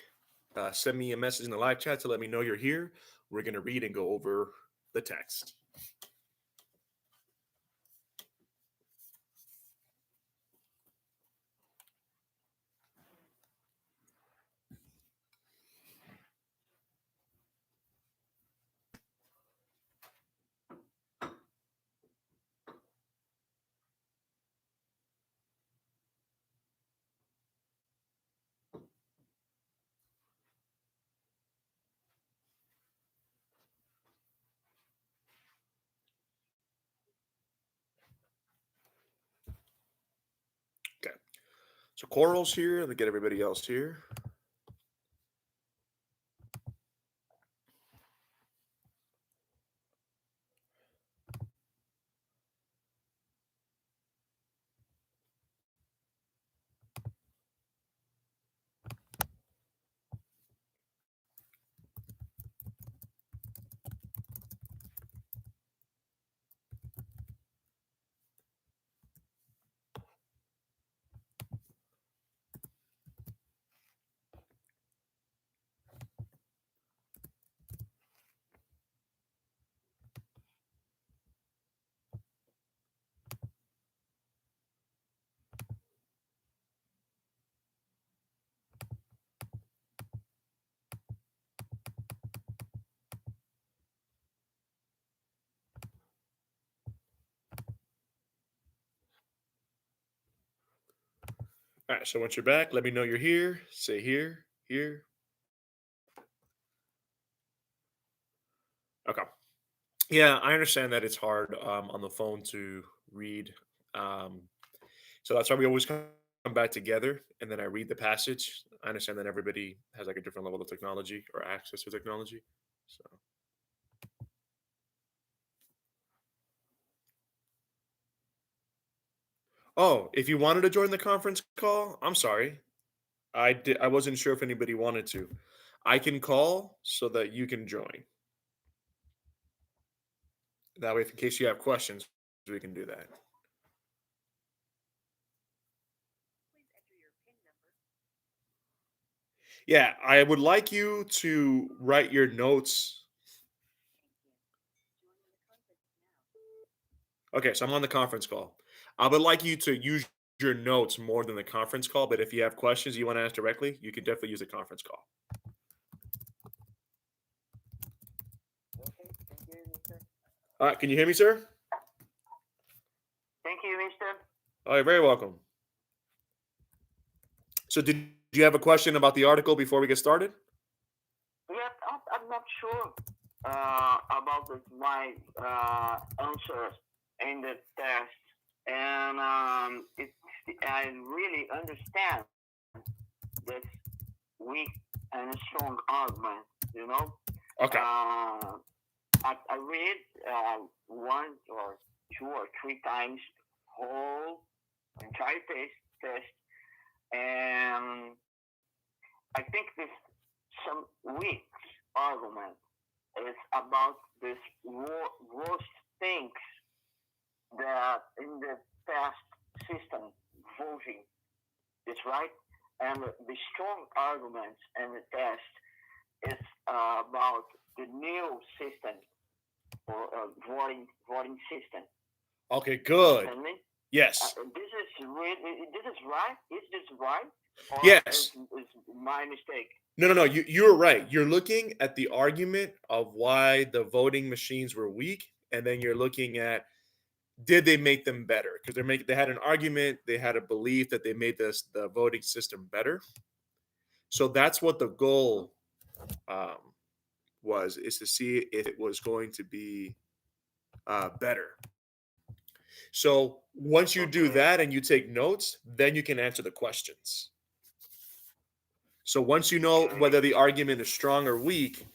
Send me a message in the live chat to let me know you're here. We're going to read and go over the text. Okay. So Coral's here. Let me get everybody else here. All right. So once you're back, let me know you're here. Say here, here. Okay. Yeah, I understand that it's hard on the phone to read. Um, so that's why we always come back together and then I read the passage. I understand that everybody has like a different level of technology or access to technology. So, oh, if you wanted to join the conference call, I'm sorry. I wasn't sure if anybody wanted to. I can call so that you can join. That way, if in case you have questions, we can do that. Yeah, I would like you to write your notes. Okay, so I'm on the conference call. I would like you to use your notes more than the conference call, but if you have questions you want to ask directly, you can definitely use the conference call. All right, can you hear me, sir? Thank you, mister. Oh, you're very welcome. So, did you have a question about the article before we get started? Yep, I'm not sure about my answers in the test, and I really understand this weak and strong argument. You know, Okay. I read one or two or three times whole entire test, and I think this some weak argument is about this worst things that in the past system voting is right, and the strong arguments in the test is about the new system or voting system. Okay, good. Understand me? Yes. This is really, this is right. Is this right, or Yes. is my mistake? No. You're right. You're looking at the argument of why the voting machines were weak, and then you're looking at did they make them better? Because they had an argument, they had a belief that they made the voting system better. So that's what the goal um, was, is to see if it was going to be better. So once you do Okay. that and you take notes, then you can answer the questions. So once you know whether Okay. the argument is strong or weak,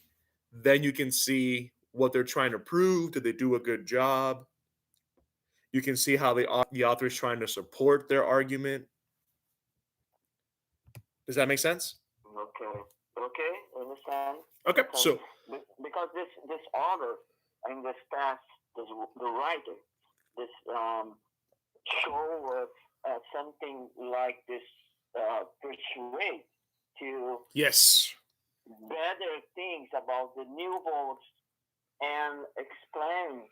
then you can see what they're trying to prove. Did they do a good job? You can see how the author is trying to support their argument. Does that make sense? Okay. Okay. Understand? Okay. Because So because this author in this past, this the writer, this show something like this. persuade to Yes. better things about the new votes and explain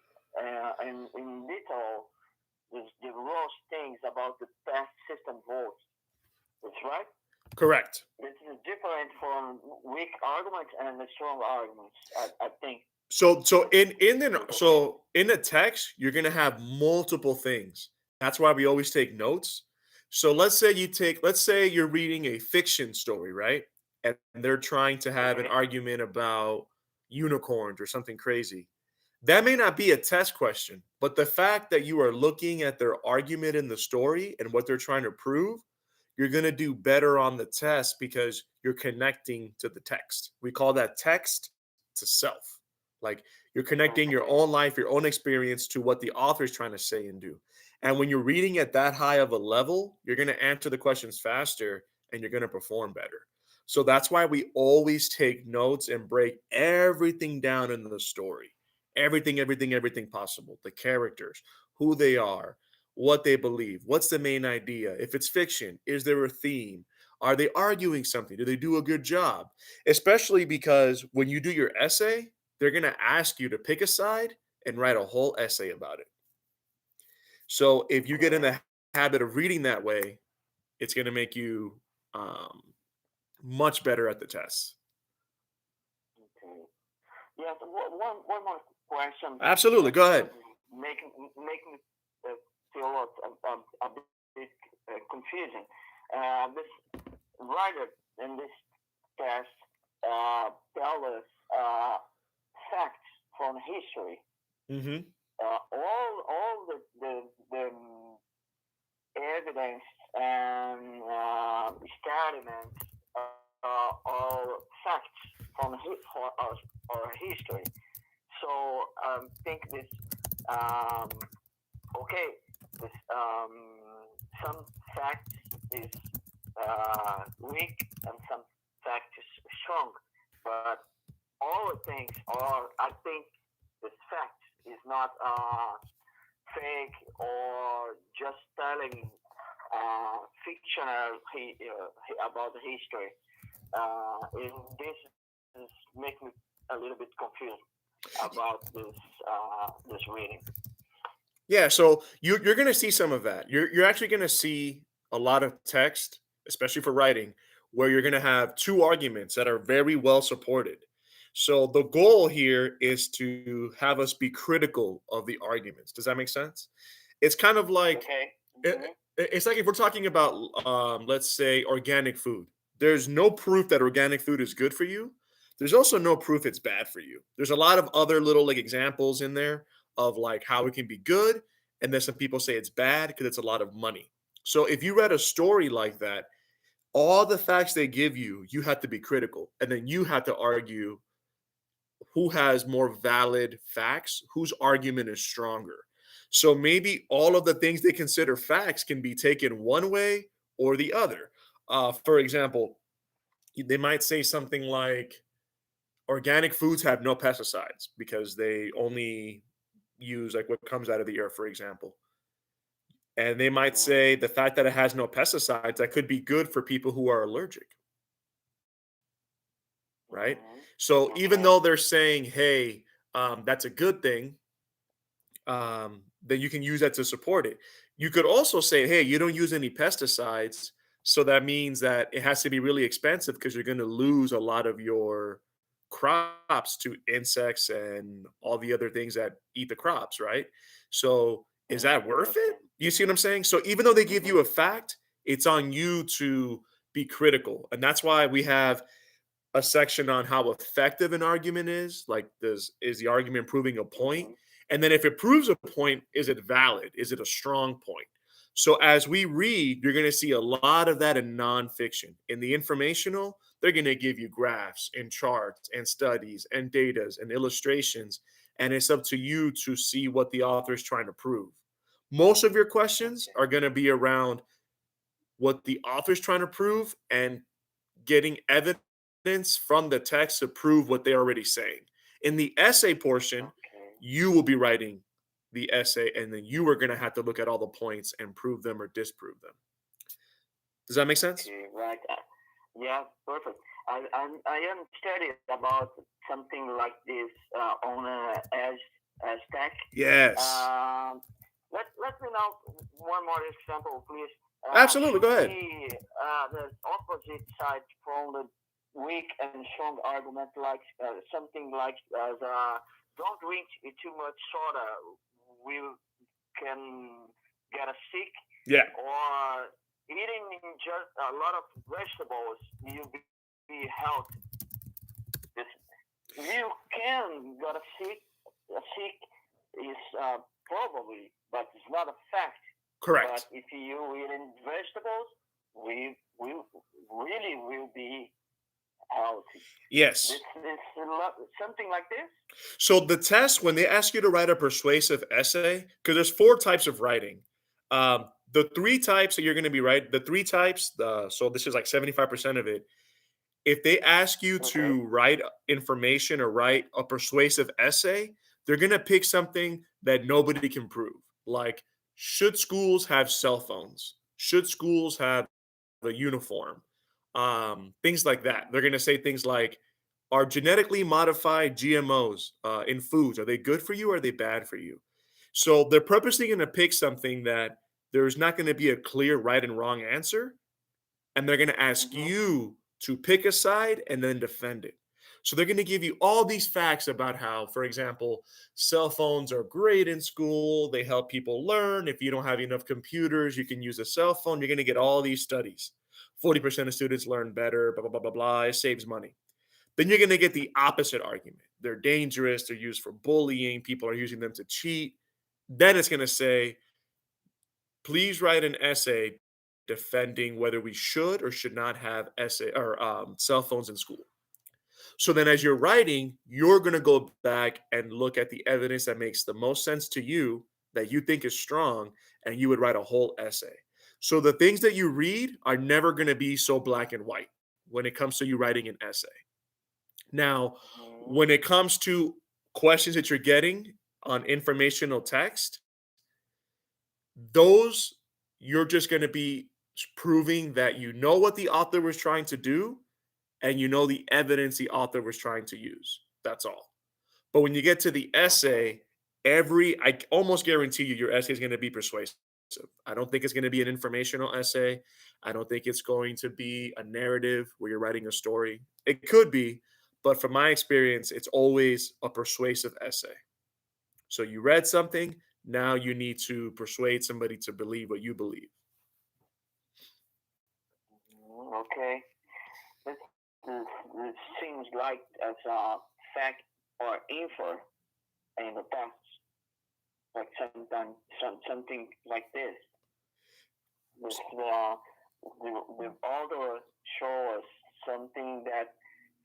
in detail the worst things about the past system votes. That's right. Correct. This is different from weak arguments and the strong arguments. I think So okay. in the text, you're gonna have multiple things. That's why we always take notes. So let's say you're reading a fiction story, right? And they're trying to have an Okay. argument about unicorns or something crazy. That may not be a test question, but the fact that you are looking at their argument in the story and what they're trying to prove, you're going to do better on the test because you're connecting to the text. We call that text to self. Like you're connecting your Okay. own life, your own experience to what the author is trying to say and do. And when you're reading at that high of a level, you're going to answer the questions faster and you're going to perform better. So that's why we always take notes and break everything down in the story. Everything possible. The characters, who they are, what they believe, what's the main idea. If it's fiction, is there a theme? Are they arguing something? Do they do a good job? Especially because when you do your essay, they're going to ask you to pick a side and write a whole essay about it. So if you get in Okay. the habit of reading that way, it's going to make you um, much better at the tests. Okay. Yes. One more question Absolutely. that Go ahead. make me feel a bit confusing. This writer in this test tell us facts from history. Hmm. All the evidence and experiments are facts for our history. So think this um, okay. This some facts is weak and some facts is strong, but all the things are. I think this fact is not fake or just telling fictional about the history. And this is make me a little bit confused about this reading. Yeah, so you're going to see some of that. You're actually going to see a lot of text, especially for writing, where you're going to have two arguments that are very well supported. So the goal here is to have us be critical of the arguments. Does that make sense? It's kind of like Okay. it, Mm-hmm. it's like if we're talking about let's say organic food. There's no proof that organic food is good for you. There's also no proof it's bad for you. There's a lot of other little like examples in there of like how it can be good, and then some people say it's bad because it's a lot of money. So if you read a story like that, all the facts they give you, you have to be critical, and then you have to argue who has more valid facts, whose argument is stronger. So maybe all of the things they consider facts can be taken one way or the other. For example, they might say something like organic foods have no pesticides because they only use like what comes out of the earth, for example. And they might Mm-hmm. say the fact that it has no pesticides that could be good for people who are allergic, right? Mm-hmm. So even Okay. though they're saying, hey, that's a good thing, then you can use that to support it. You could also say, hey, you don't use any pesticides. So that means that it has to be really expensive because you're going to lose a lot of your crops to insects and all the other things that eat the crops, right? So is that worth it? Interesting. You see what I'm saying? So even though they give Mm-hmm. you a fact, it's on you to be critical. And that's why we have a section on how effective an argument is. Like, is the argument proving a point? Mm-hmm. And then if it proves a point, is it valid? Is it a strong point? So as we read, you're going to see a lot of that in nonfiction. In the informational, they're going to give you graphs and charts and studies and datas and illustrations. And it's up to you to see what the author is trying to prove. Most of your questions Okay. are going to be around what the author's trying to prove and getting evidence from the text to prove what they're already saying. In the essay portion, Okay. you will be writing the essay and then you are going to have to look at all the points and prove them or disprove them. Does that make sense? Okay, right. Yeah, perfect. I am studied about something like this on as tech. Yes. Um, let me now one more example, please. Absolutely. Should Go ahead. be the opposite side from the weak and strong argument, like something like don't drink too much soda. We can get a sick, Yeah. or eating just a lot of vegetables, you'll be healthy. This, you can get a sick. A sick is probably, but it's not a fact. But Correct. if you eating vegetables, we will really will be healthy. This Yes. is something like this. So the test, when they ask you to write a persuasive essay, because there's four types of writing. The three types that you're going to be right, the three types, so this is like 75% of it. If they ask you Okay. to write information or write a persuasive essay, they're going to pick something that nobody can prove. Like, should schools have cell phones? Should schools have a uniform? Things like that. They're going to say things like, are genetically modified GMOs in foods, are they good for you or are they bad for you? So they're purposely going to pick something that there's not going to be a clear right and wrong answer, and they're going to ask Mm-hmm. you to pick a side and then defend it. So they're going to give you all these facts about how, for example, cell phones are great in school. They help people learn. If you don't have enough computers, you can use a cell phone. You're going to get all these studies. 40% of students learn better, blah, blah, blah, blah, blah. It saves money. Then you're going to get the opposite argument. They're dangerous. They're used for bullying. People are using them to cheat. Then it's going to say, please write an essay defending whether we should or should not have essay or cell phones in school. So then, as you're writing, you're going to go back and look at the evidence that makes the most sense to you, that you think is strong, and you would write a whole essay. So the things that you read are never going to be so black and white when it comes to you writing an essay. Now, Mm-hmm. when it comes to questions that you're getting on informational text, those, you're just going to be proving that you know what the author was trying to do and you know the evidence the author was trying to use. That's all. But when you get to the Okay. essay, I almost guarantee you your essay is going to be persuasive. I don't think it's going to be an informational essay. I don't think it's going to be a narrative where you're writing a story. It could be, but from my experience, it's always a persuasive essay. So you read something, now you need to persuade somebody to believe what you believe. Okay. This seems like as a fact or info in the past, like sometimes something like this. This the author show us something that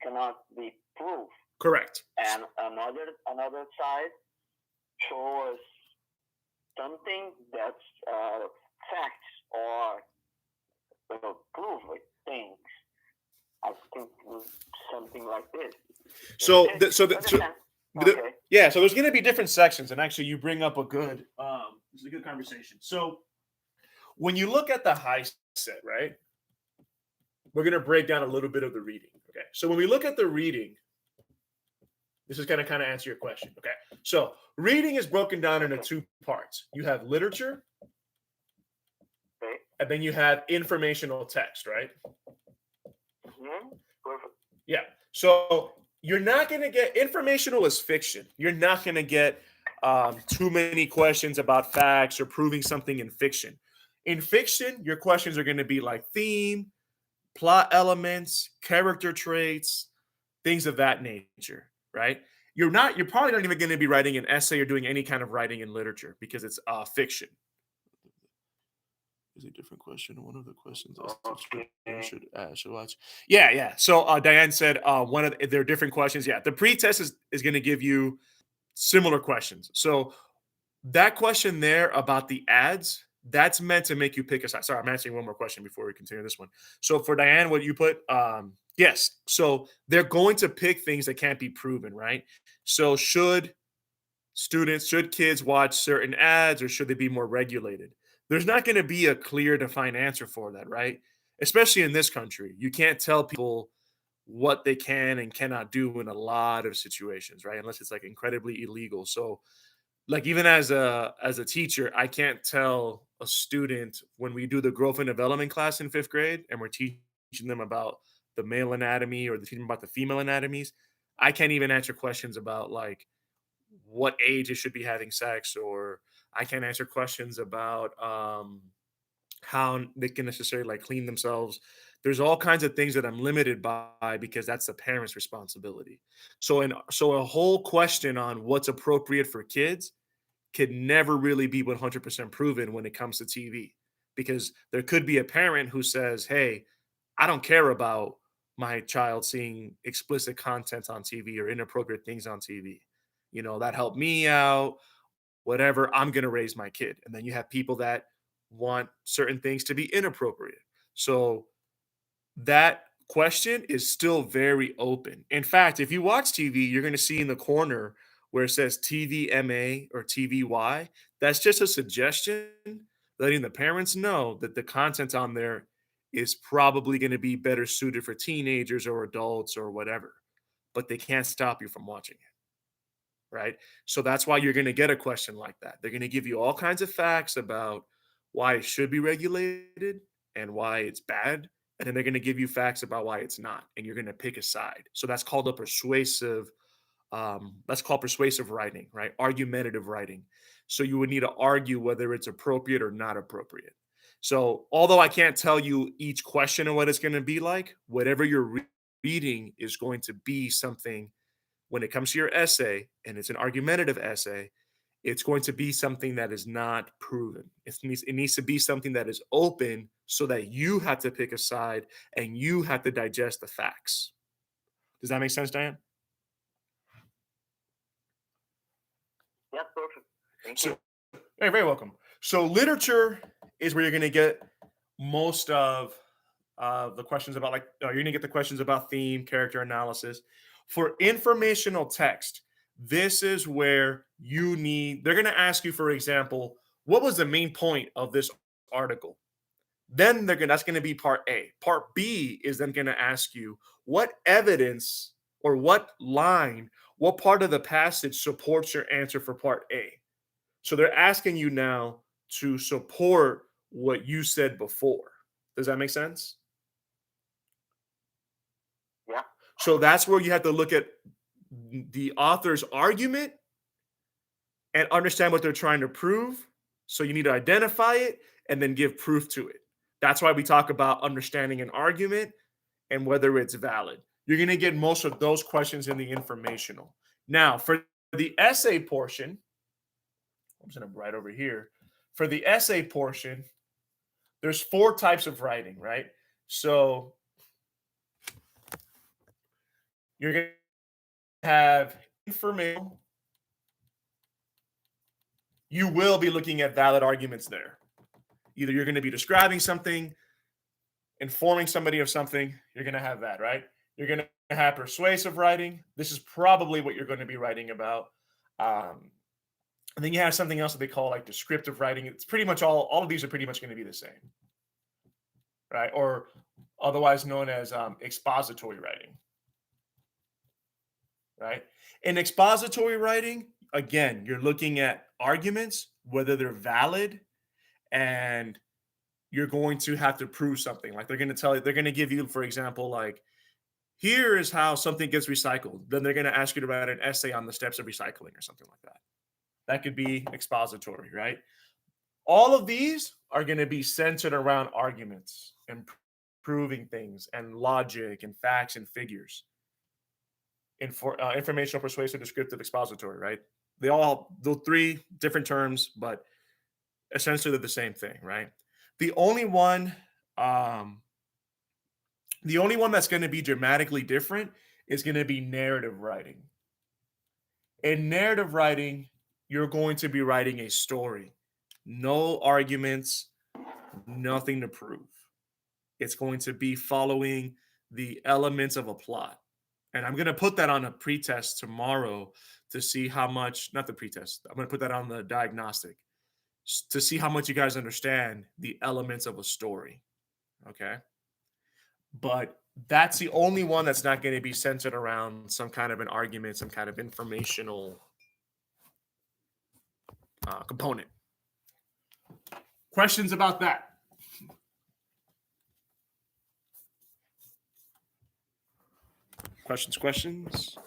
cannot be proved, Correct. and another side show us something that's facts or proof things. I think something like this. So, Okay, th- so, th- so understand. the, Okay. yeah, so there's going to be different sections, and actually, you bring up this is a good conversation. So, when you look at the high set, right, we're going to break down a little bit of the reading. Okay, so when we look at the reading, this is going to kind of answer your question. Okay, so reading is broken down into Okay. two parts. You have literature, Okay. and then you have informational text, right? Mm-hmm. Perfect. Yeah. So you're not going to get, informational is fiction. You're not going to get too many questions about facts or proving something in fiction. In fiction, your questions are going to be like theme, plot elements, character traits, things of that nature, right? You're probably not even going to be writing an essay or doing any kind of writing in literature because it's fiction. Is a different question. One of the questions I Okay. should watch. Yeah, yeah. So Diane said there are different questions. Yeah, the pre-test is going to give you similar questions. So that question there about the ads, that's meant to make you pick a side. Sorry, I'm answering one more question before we continue this one. So for Diane, what you put, yes. So they're going to pick things that can't be proven, right? So should kids watch certain ads or should they be more regulated? There's not going to be a clear defined answer for that, right? especially in this country. You can't tell people what they can and cannot do in a lot of situations, right? Unless it's like incredibly illegal. So like even as a teacher, I can't tell a student when we do the growth and development class in 5th grade and we're teaching them about the male anatomy or the teaching them about the female anatomies. I can't even answer questions about like what age it should be having sex, or I can't answer questions about how they can necessarily like clean themselves. There's all kinds of things that I'm limited by because that's the parent's responsibility. So a whole question on what's appropriate for kids could never really be 100% proven when it comes to TV, because there could be a parent who says, "Hey, I don't care about my child seeing explicit content on TV or inappropriate things on TV. That helped me out, whatever. I'm going to raise my kid." And then you have people that want certain things to be inappropriate. So that question is still very open. In fact, if you watch TV, you're going to see in the corner where it says TVMA or TVY. That's just a suggestion letting the parents know that the content on there is probably going to be better suited for teenagers or adults or whatever, but they can't stop you from watching it, right? So that's why you're going to get a question like that. They're going to give you all kinds of facts about why it should be regulated and why it's bad. And then they're going to give you facts about why it's not. And you're going to pick a side. So that's called persuasive writing, right? Argumentative writing. So you would need to argue whether it's appropriate or not appropriate. So although I can't tell you each question and what it's going to be like, whatever you're reading is going to be something. When it comes to your essay and it's an argumentative essay, it's going to be something that is not proven. It needs to be something that is open so that you have to pick a side and you have to digest the facts. Does that make sense, Diane? Yeah, perfect. Thank you. So, you're very welcome. So, literature is where you're going to get most of the questions about, like, you're going to get the questions about theme, character analysis. For informational text, this is where they're going to ask you, for example, what was the main point of this article? Then that's going to be part A. Part B is then going to ask you what evidence or what part of the passage supports your answer for part A. So they're asking you now to support what you said before. Does that make sense? Yeah. So that's where you have to look at the author's argument and understand what they're trying to prove. So you need to identify it and then give proof to it. That's why we talk about understanding an argument and whether it's valid. You're going to get most of those questions in the informational. Now, for the essay portion, I'm just going to write over here. For the essay portion, there's 4 types of writing, right? So you're going to have informational. You will be looking at valid arguments there. Either you're going to be describing something, informing somebody of something, you're going to have that, right? You're going to have persuasive writing. This is probably what you're going to be writing about. And then you have something else that they call like descriptive writing. It's pretty much all of these are pretty much going to be the same, right? Or otherwise known as expository writing, right? In expository writing, again, you're looking at arguments, whether they're valid, and you're going to have to prove something. Like they're going to give you, for example, like, here is how something gets recycled. Then they're going to ask you to write an essay on the steps of recycling or something like that. That could be expository, right? All of these are going to be centered around arguments and proving things and logic and facts and figures. Informational, persuasive, descriptive, expository, right? Those 3 different terms, but essentially they're the same thing, right? The only one, that's going to be dramatically different is going to be narrative writing. In narrative writing, you're going to be writing a story. No arguments, nothing to prove. It's going to be following the elements of a plot. And I'm going to put that on a pretest tomorrow to see how much, not the pretest, I'm going to put that on the diagnostic to see how much you guys understand the elements of a story. Okay. but that's the only one that's not going to be centered around some kind of an argument, some kind of informational component. Questions about that? Questions.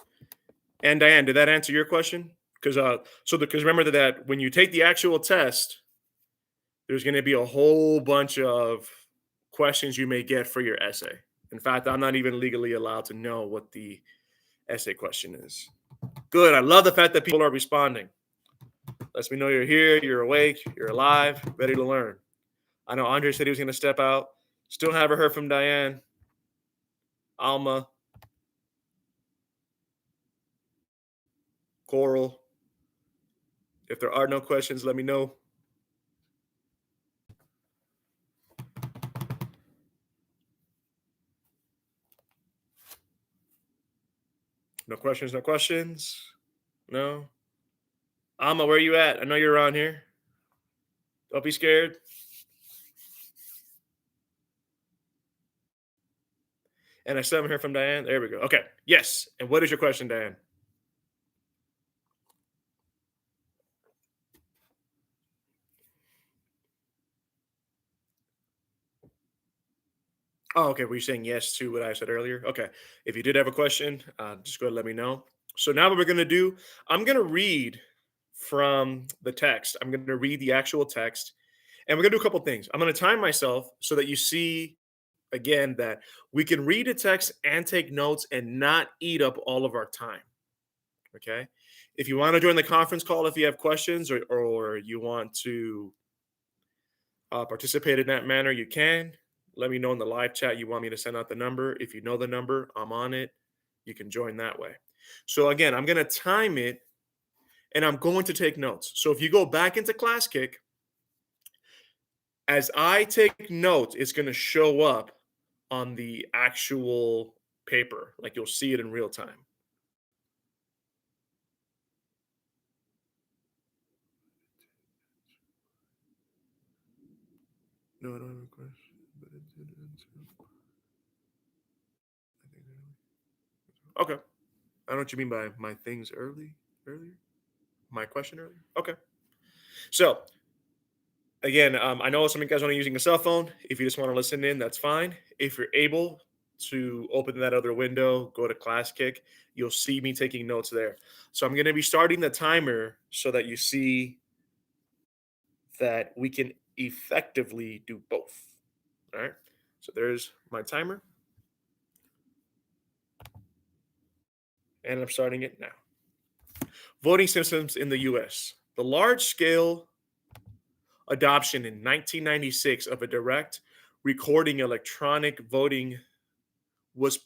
And Diane, did that answer your question? Because remember that when you take the actual test, there's going to be a whole bunch of questions you may get for your essay. In fact, I'm not even legally allowed to know what the essay question is. Good. I love the fact that people are responding. Lets me know you're here, you're awake, you're alive, ready to learn. I know Andre said he was going to step out. Still haven't heard from Diane, Alma, Coral. If there are no questions, let me know. No questions, no questions. No. Alma, where you at? I know you're around here. Don't be scared. And I still haven't heard from Diane. There we go. Okay. Yes. And what is your question, Diane? Oh, okay. Were you saying yes to what I said earlier? Okay. If you did have a question, just go ahead and let me know. So now what we're going to do, I'm going to read from the text. I'm going to read the actual text. And we're going to do a couple things. I'm going to time myself so that you see, again, that we can read a text and take notes and not eat up all of our time. Okay. If you want to join the conference call, if you have questions or you want to participate in that manner, you can. Let me know in the live chat you want me to send out the number. If you know the number, I'm on it. You can join that way. So again, I'm going to time it and I'm going to take notes. So if you go back into Class Kick, as I take notes, it's going to show up on the actual paper. Like you'll see it in real time. No, I don't have a question, but it did answer. Okay. I know what you mean by my things earlier. My question earlier. Okay. So again, I know some of you guys are using a cell phone. If you just want to listen in, that's fine. If you're able to open that other window, go to Class Kick, you'll see me taking notes there. So I'm going to be starting the timer so that you see that we can effectively do both. All right. So there's my timer. And I'm starting it now. Voting systems in the US. The large scale adoption in 1996 of a direct recording electronic voting was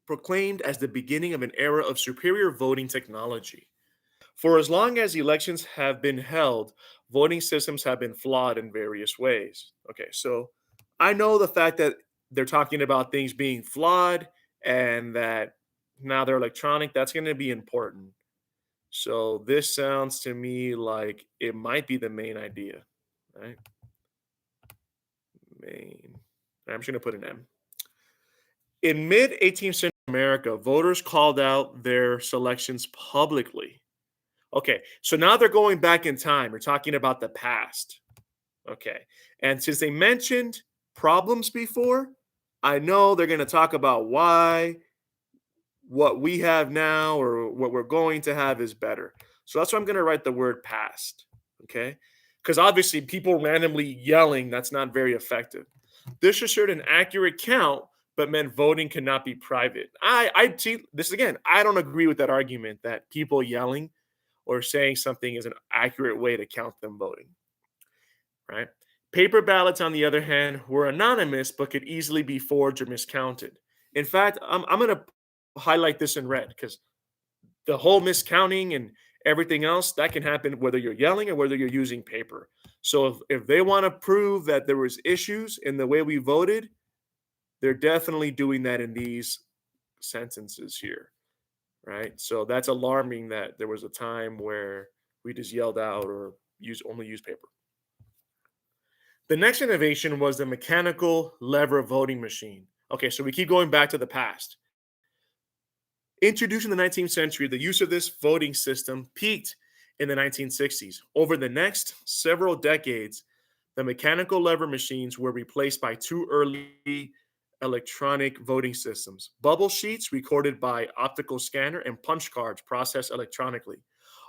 proclaimed as the beginning of an era of superior voting technology. For as long as elections have been held, voting systems have been flawed in various ways. Okay, so I know the fact that they're talking about things being flawed and that now they're electronic, that's going to be important. So this sounds to me like it might be the main idea, right? Main. I'm just going to put an M. In mid 18th century America, voters called out their selections publicly. Okay, so now they're going back in time. We're talking about the past. Okay, and since they mentioned problems before, I know they're going to talk about why what we have now or what we're going to have is better. So that's why I'm going to write the word past. Okay, because obviously people randomly yelling, that's not very effective. This assured an accurate count, but meant voting cannot be private. I see this again. I don't agree with that argument that people yelling or saying something is an accurate way to count them voting. Right? Paper ballots, on the other hand, were anonymous but could easily be forged or miscounted. In fact, I'm going to highlight this in red because the whole miscounting and everything else that can happen whether you're yelling or whether you're using paper. So if they want to prove that there was issues in the way we voted, they're definitely doing that in these sentences here, right? So that's alarming that there was a time where we just yelled out or only use paper. The next innovation was the mechanical lever voting machine. Okay, so we keep going back to the past. Introduced in the 19th century, the use of this voting system peaked in the 1960s. Over the next several decades, the mechanical lever machines were replaced by two early electronic voting systems: bubble sheets recorded by optical scanner and punch cards processed electronically.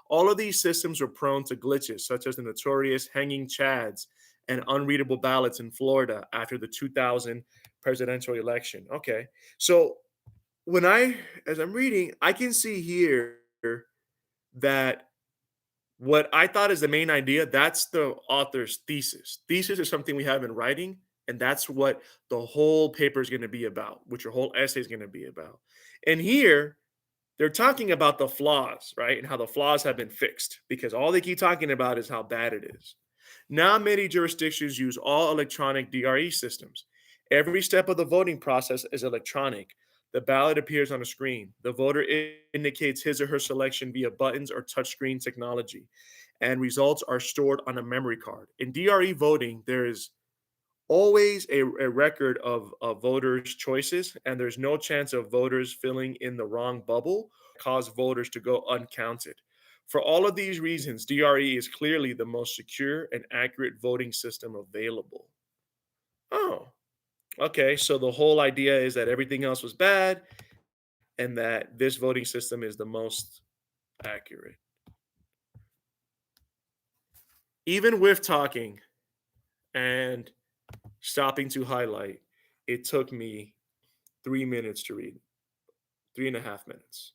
All of these systems were prone to glitches, such as the notorious hanging chads and unreadable ballots in Florida after the 2000 presidential election. Okay, so as I'm reading, I can see here that what I thought is the main idea, that's the author's thesis. Thesis is something we have in writing, and that's what the whole paper is going to be about, which your whole essay is going to be about. And here, they're talking about the flaws, right? And how the flaws have been fixed because all they keep talking about is how bad it is. Now, many jurisdictions use all electronic DRE systems. Every step of the voting process is electronic. The ballot appears on a screen. The voter indicates his or her selection via buttons or touchscreen technology, and results are stored on a memory card. In DRE voting, there is always a record of voters' choices, and there's no chance of voters filling in the wrong bubble, cause voters to go uncounted. For all of these reasons, DRE is clearly the most secure and accurate voting system available. Oh, okay. So the whole idea is that everything else was bad and that this voting system is the most accurate. Even with talking and stopping to highlight, it took me 3 minutes to read, 3.5 minutes.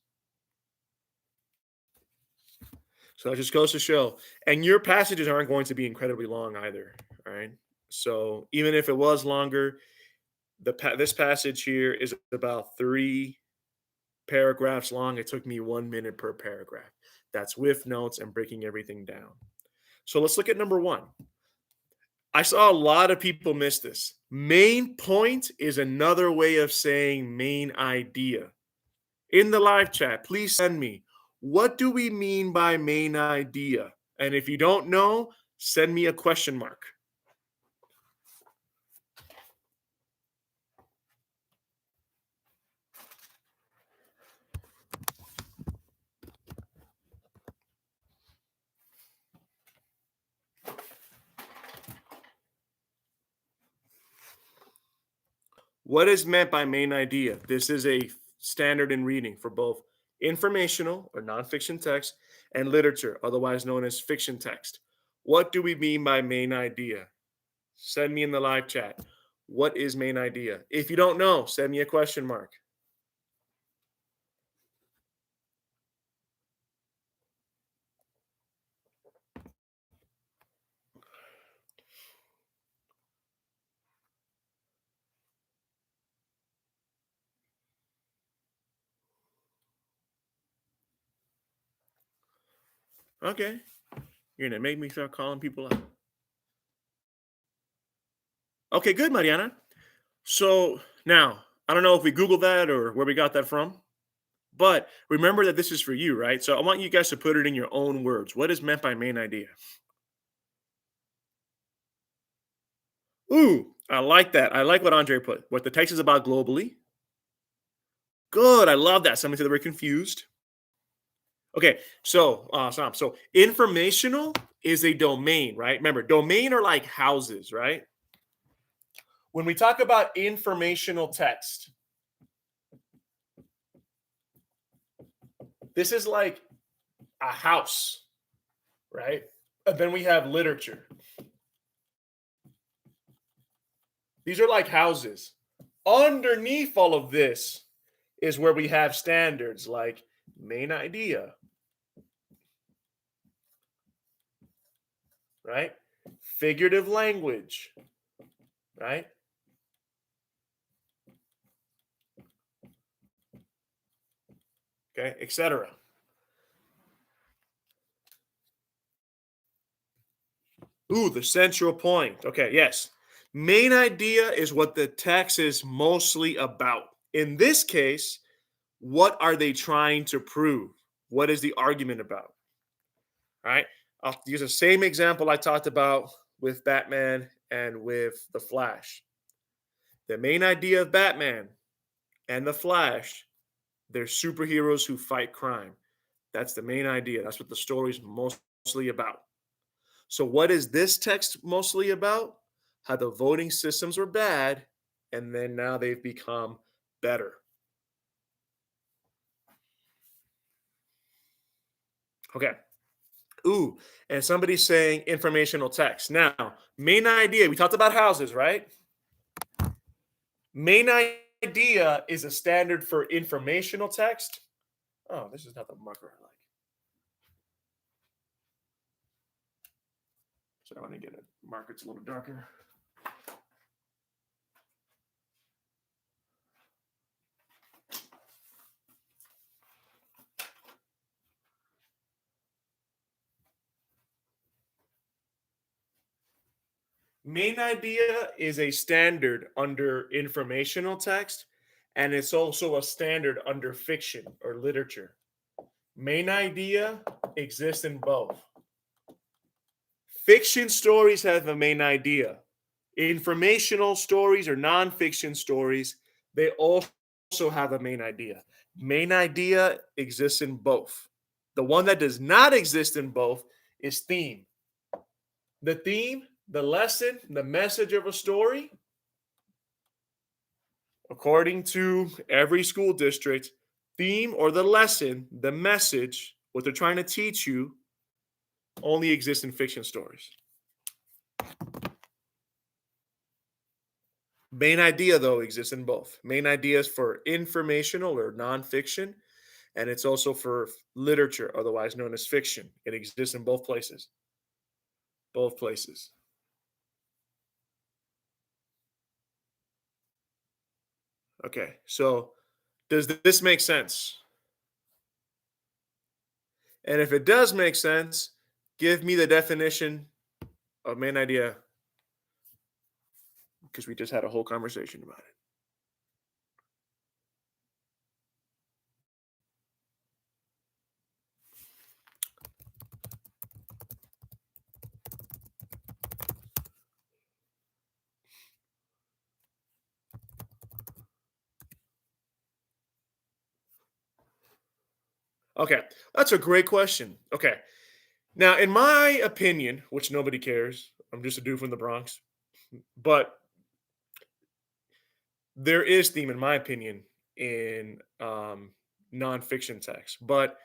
So that just goes to show. And your passages aren't going to be incredibly long either. All right. So even if it was longer, this passage here is about 3 paragraphs long. It took me 1 minute per paragraph. That's with notes and breaking everything down. So let's look at number one. I saw a lot of people miss this. Main point is another way of saying main idea. In the live chat, please send me, what do we mean by main idea? And if you don't know, send me a question mark. What is meant by main idea? This is a standard in reading for both informational or nonfiction text and literature, otherwise known as fiction text. What do we mean by main idea? Send me in the live chat. What is main idea? If you don't know, send me a question mark. Okay. You're going to make me start calling people out. Okay, good, Mariana. So now, I don't know if we Googled that or where we got that from, but remember that this is for you, right? So I want you guys to put it in your own words. What is meant by main idea? Ooh, I like that. I like what Andre put. What the text is about globally. Good. I love that. Somebody said they were confused. Okay, so Sam, so informational is a domain, right? Remember, domain are like houses, right? When we talk about informational text, this is like a house, right? And then we have literature. These are like houses. Underneath all of this is where we have standards like main idea, right? Figurative language, right? Okay, etc. Ooh, the central point. Okay, yes. Main idea is what the text is mostly about. In this case, what are they trying to prove? What is the argument about? All right. I'll use the same example I talked about with Batman and with the Flash. The main idea of Batman and the Flash, they're superheroes who fight crime. That's the main idea. That's what the story's mostly about. So, what is this text mostly about? How the voting systems were bad, and then now they've become better. Okay. Ooh, and somebody's saying informational text. Now, main idea, we talked about houses, right? Main idea is a standard for informational text. Oh, this is not the marker I like. So I want to get a marker that's a little darker. Main idea is a standard under informational text, and it's also a standard under fiction or literature. Main idea exists in both. Fiction stories have a main idea. Informational stories or nonfiction stories, they also have a main idea. Main idea exists in both. The one that does not exist in both is theme. The theme, the lesson, the message of a story, according to every school district, theme or the lesson, the message, what they're trying to teach you, only exists in fiction stories. Main idea, though, exists in both. Main idea is for informational or nonfiction, and it's also for literature, otherwise known as fiction. It exists in both places. Both places. Okay, so does this make sense? And if it does make sense, give me the definition of main idea because we just had a whole conversation about it. Okay, that's a great question. Okay, now in my opinion, which nobody cares, I'm just a dude from the Bronx, but there is theme, in my opinion, in nonfiction text. But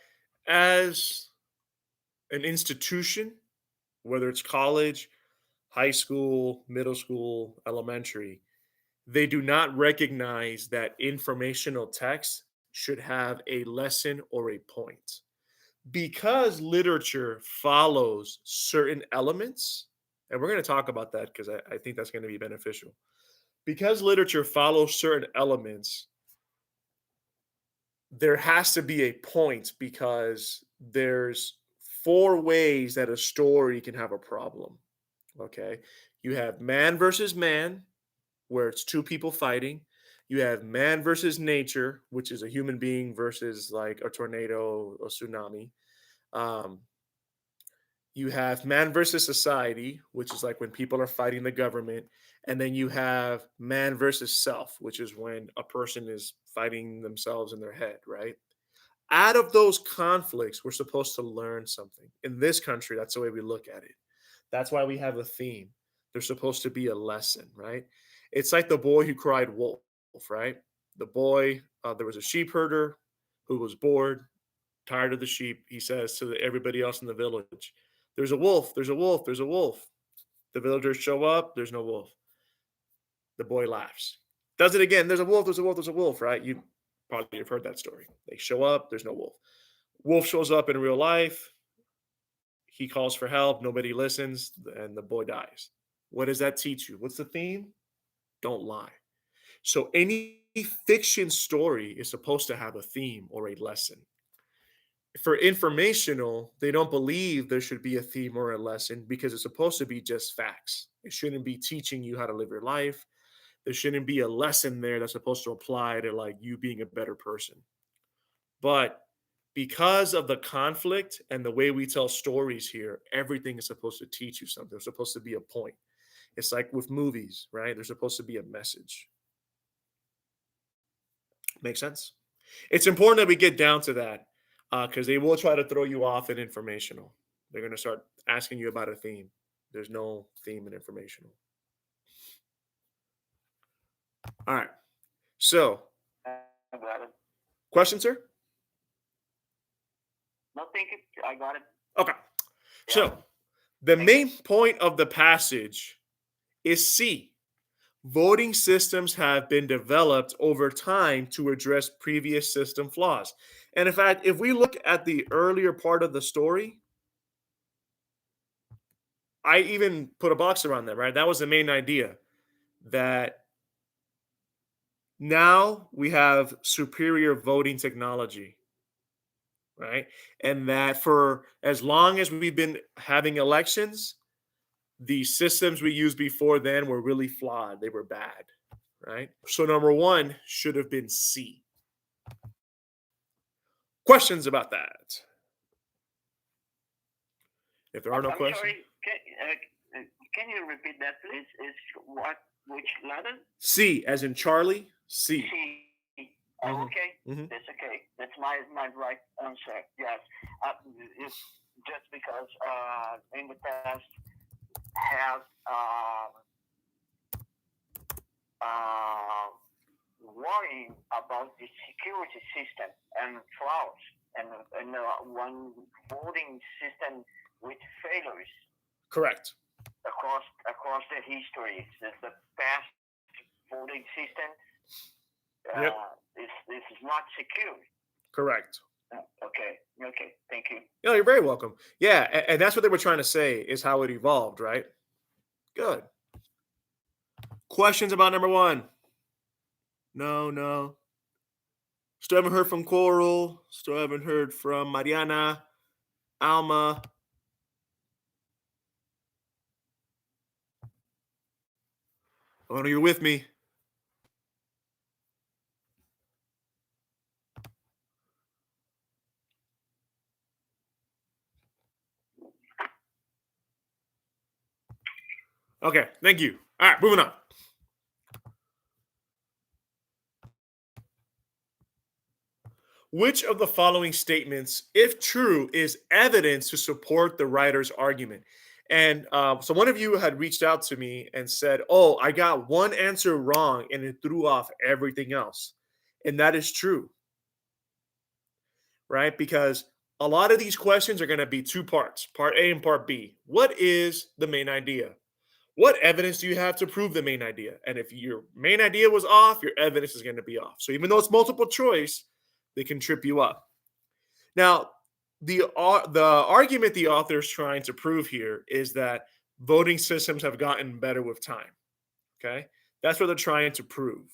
as an institution, whether it's college, high school, middle school, elementary, they do not recognize that informational text should have a lesson or a point. Because literature follows certain elements, and we're going to talk about that because I think that's going to be beneficial. Because literature follows certain elements, there has to be a point because there's four ways that a story can have a problem. Okay. You have man versus man, where it's two people fighting. You have man versus nature, which is a human being versus like a tornado, a tsunami. Um, you have man versus society, which is like when people are fighting the government. And then you have man versus self, which is when a person is fighting themselves in their head, right? Out of those conflicts, we're supposed to learn something. In this country, that's the way we look at it. That's why we have a theme. There's supposed to be a lesson, right? It's like the boy who cried wolf, right? The boy, there was a sheep herder who was bored, tired of the sheep. He says to everybody else in the village, there's a wolf, there's a wolf, there's a wolf. The villagers show up, there's no wolf. The boy laughs. Does it again, there's a wolf, there's a wolf, there's a wolf, right? You probably have heard that story. They show up, there's no wolf. Wolf shows up in real life. He calls for help. Nobody listens, and the boy dies. What does that teach you? What's the theme? Don't lie. So, any fiction story is supposed to have a theme or a lesson. For informational, they don't believe there should be a theme or a lesson because it's supposed to be just facts. It shouldn't be teaching you how to live your life. There shouldn't be a lesson there that's supposed to apply to like you being a better person. But because of the conflict and the way we tell stories here, everything is supposed to teach you something. There's supposed to be a point. It's like with movies, right? There's supposed to be a message. Makes sense. It's important that we get down to that because they will try to throw you off in informational. They're going to start asking you about a theme. There's no theme in informational. All right. So, I got it. question, sir? No, thank you. I got it. Okay. Yeah, So, the thank you. main point of the passage is C. Voting systems have been developed over time to address previous system flaws. And in fact, if we look at the earlier part of the story, I even put a box around that, right? That was the main idea that now we have superior voting technology, right? And that for as long as we've been having elections, the systems we used before then were really flawed. They were bad, right? So number one should have been C. Questions about that? If there are no I'm questions, sorry. Can you repeat that, please? Is what? Which letter? C as in Charlie. C. C. Oh, Hmm. okay. Hmm. That's okay. That's my right answer. Yes. It's just because in the past have uh, worrying about the security system and flaws and one voting system with failures Correct. across the history. The past voting system Yep. this is not secure. Correct. Okay, okay, thank you. No, you're very welcome. Yeah, and that's what they were trying to say is how it evolved, right? Good. Questions about number one? No, no. Still haven't heard from Coral. Still haven't heard from Mariana, Alma. I know you're with me. Okay, thank you. All right, moving on. Which of the following statements, if true, is evidence to support the writer's argument? And so one of you had reached out to me and said, "Oh, I got one answer wrong and it threw off everything else." And that is true, right? Because a lot of these questions are going to be two parts, part A and part B. What is the main idea? What evidence do you have to prove the main idea? And if your main idea was off, your evidence is going to be off. So even though it's multiple choice, they can trip you up. Now, the argument the author is trying to prove here is that voting systems have gotten better with time. Okay, that's what they're trying to prove.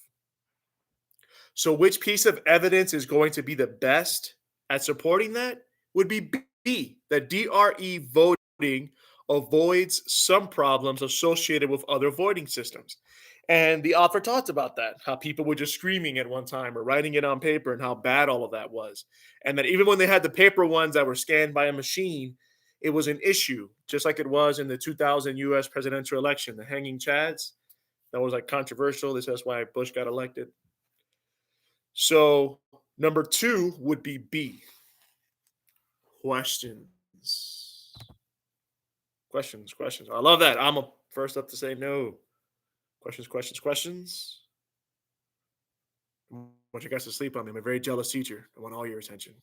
So, which piece of evidence is going to be the best at supporting that would be B, that DRE voting avoids some problems associated with other voting systems. And the author talked about that, how people were just screaming at one time or writing it on paper and how bad all of that was. And that even when they had the paper ones that were scanned by a machine, it was an issue, just like it was in the 2000 US presidential election, the hanging chads. That was like controversial. This is why Bush got elected. So number two would be B. Questions. Questions, questions. I love that. I'm a first up to say no. Questions, questions, questions. I want you guys to sleep on me. I'm a very jealous teacher. I want all your attention.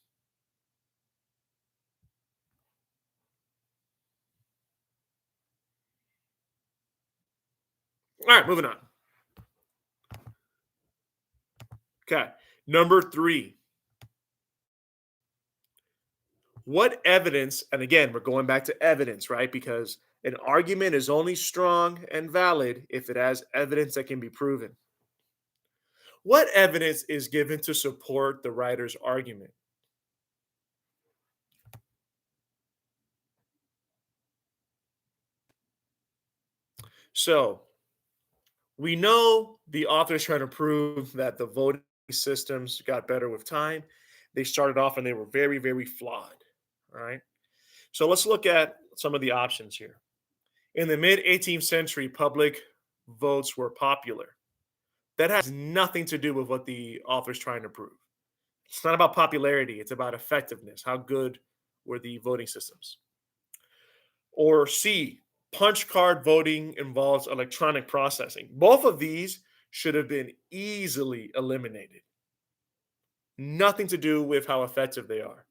All right, moving on. Okay. Number three. What evidence, and again, we're going back to evidence, right? Because an argument is only strong and valid if it has evidence that can be proven. What evidence is given to support the writer's argument? So we know the author's trying to prove that the voting systems got better with time. They started off and they were very, very flawed. All right. So let's look at some of the options here. In the mid 18th century, public votes were popular. That has nothing to do with what the author's trying to prove. It's not about popularity, it's about effectiveness. How good were the voting systems? Or C, punch card voting involves electronic processing. Both of these should have been easily eliminated. Nothing to do with how effective they are,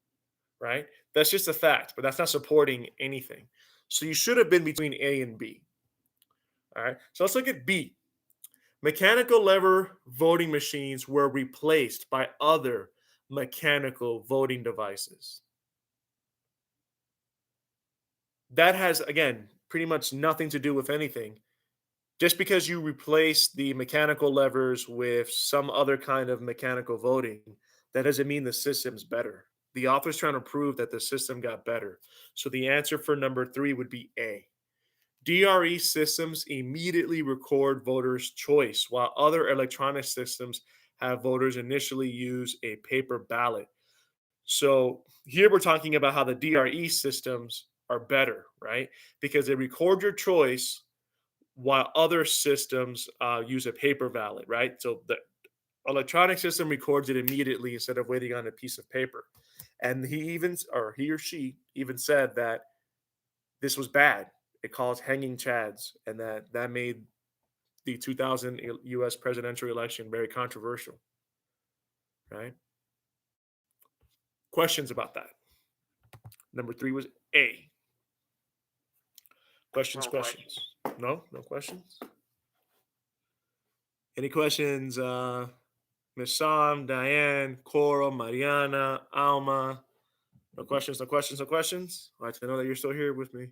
right? That's just a fact, but that's not supporting anything. So you should have been between A and B. All right. So let's look at B. Mechanical lever voting machines were replaced by other mechanical voting devices. That has, again, pretty much nothing to do with anything. Just because you replace the mechanical levers with some other kind of mechanical voting, that doesn't mean the system's better. The author's trying to prove that the system got better. So the answer for number three would be A. DRE systems immediately record voters' choice, while other electronic systems have voters initially use a paper ballot. So here we're talking about how the DRE systems are better, right? Because they record your choice while other systems use a paper ballot, right? So the electronic system records it immediately instead of waiting on a piece of paper. And he or she even said that this was bad. It caused hanging chads, and that made the 2000 U.S. presidential election very controversial, right? Questions about that? Number three was A. Questions, No question. questions. No, no questions. Any questions? Miss Sam, Diane, Coral, Mariana, Alma. No questions, no questions, no questions. I'd like to know that you're still here with me.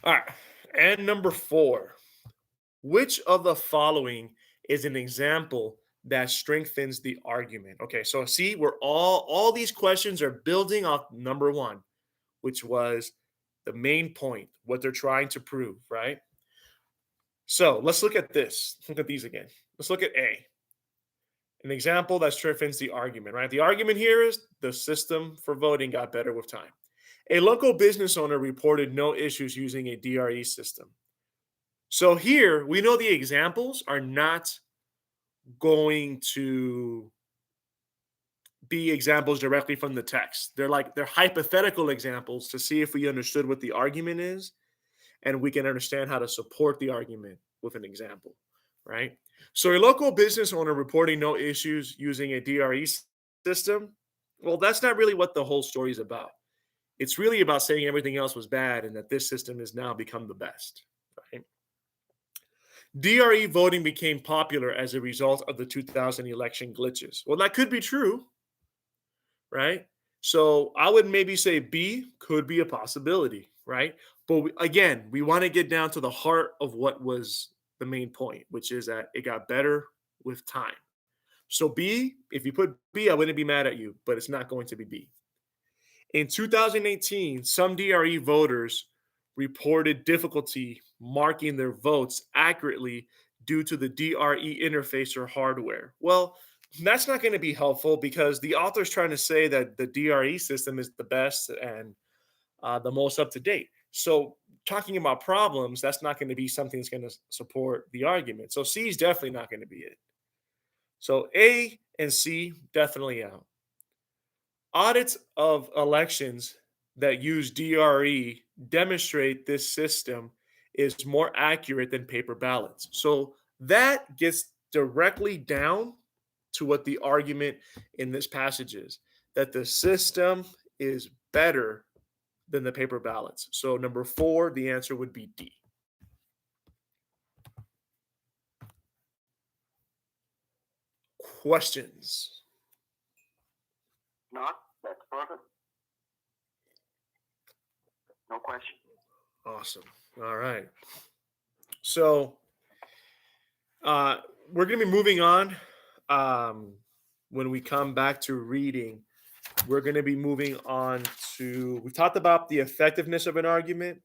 All right. And number four. Which of the following is an example that strengthens the argument? Okay, so see, we're all these questions are building off number one, which was the main point, what they're trying to prove, right? So let's look at this. Look at these again. Let's look at A. An example that strengthens the argument, right? The argument here is the system for voting got better with time. A local business owner reported no issues using a DRE system. So here we know the examples are not going to be examples directly from the text. They're hypothetical examples to see if we understood what the argument is and we can understand how to support the argument with an example, right? So a local business owner reporting no issues using a DRE system, well, that's not really what the whole story is about. It's really about saying everything else was bad and that this system has now become the best, right? DRE voting became popular as a result of the 2000 election glitches. Well, that could be true, right? So I would maybe say B could be a possibility, right? But again, we want to get down to the heart of what was the main point, which is that it got better with time. So B, if you put B, I wouldn't be mad at you, but it's not going to be B. In 2018, some DRE voters reported difficulty marking their votes accurately due to the DRE interface or hardware. Well, that's not going to be helpful because the author's trying to say that the DRE system is the best and the most up to date. So, talking about problems, that's not going to be something that's going to support the argument. So, C is definitely not going to be it. So, A and C definitely out. Audits of elections that use DRE demonstrate this system is more accurate than paper ballots. So that gets directly down to what the argument in this passage is, that the system is better than the paper ballots. So number four, the answer would be D. Questions? Not? That's perfect. No question. Awesome. All right. So uh, we're going to be moving on. When we come back to reading, we're going to be moving on to, we talked about the effectiveness of an argument,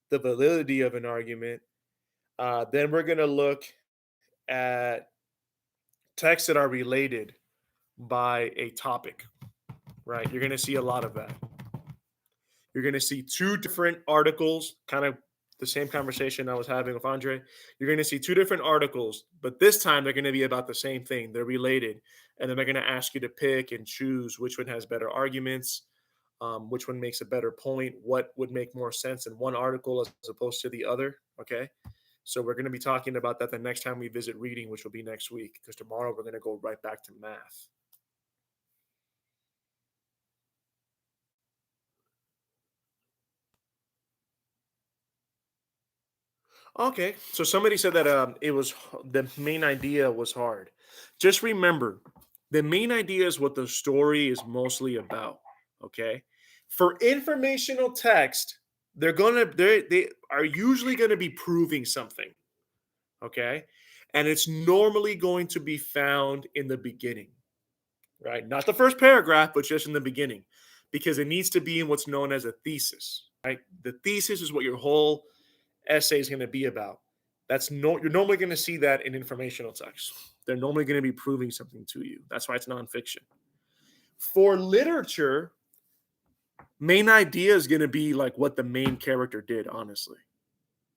the validity of an argument. Then we're going to look at texts that are related by a topic, right? You're going to see a lot of that. You're going to see two different articles, kind of the same conversation I was having with Andre. You're going to see two different articles, but this time they're going to be about the same thing. They're related. And then they're going to ask you to pick and choose which one has better arguments, which one makes a better point, what would make more sense in one article as opposed to the other. Okay. So we're going to be talking about that the next time we visit reading, which will be next week, because tomorrow we're going to go right back to math. Okay, so somebody said that the main idea was hard. Just remember, the main idea is what the story is mostly about. Okay, for informational text, they are usually gonna be proving something. Okay, and it's normally going to be found in the beginning, right? Not the first paragraph, but just in the beginning, because it needs to be in what's known as a thesis. Right, the thesis is what your whole essay is going to be about. You're normally going to see that in informational text. They're normally going to be proving something to you. That's why it's nonfiction. For literature, main idea is going to be like what the main character did. Honestly,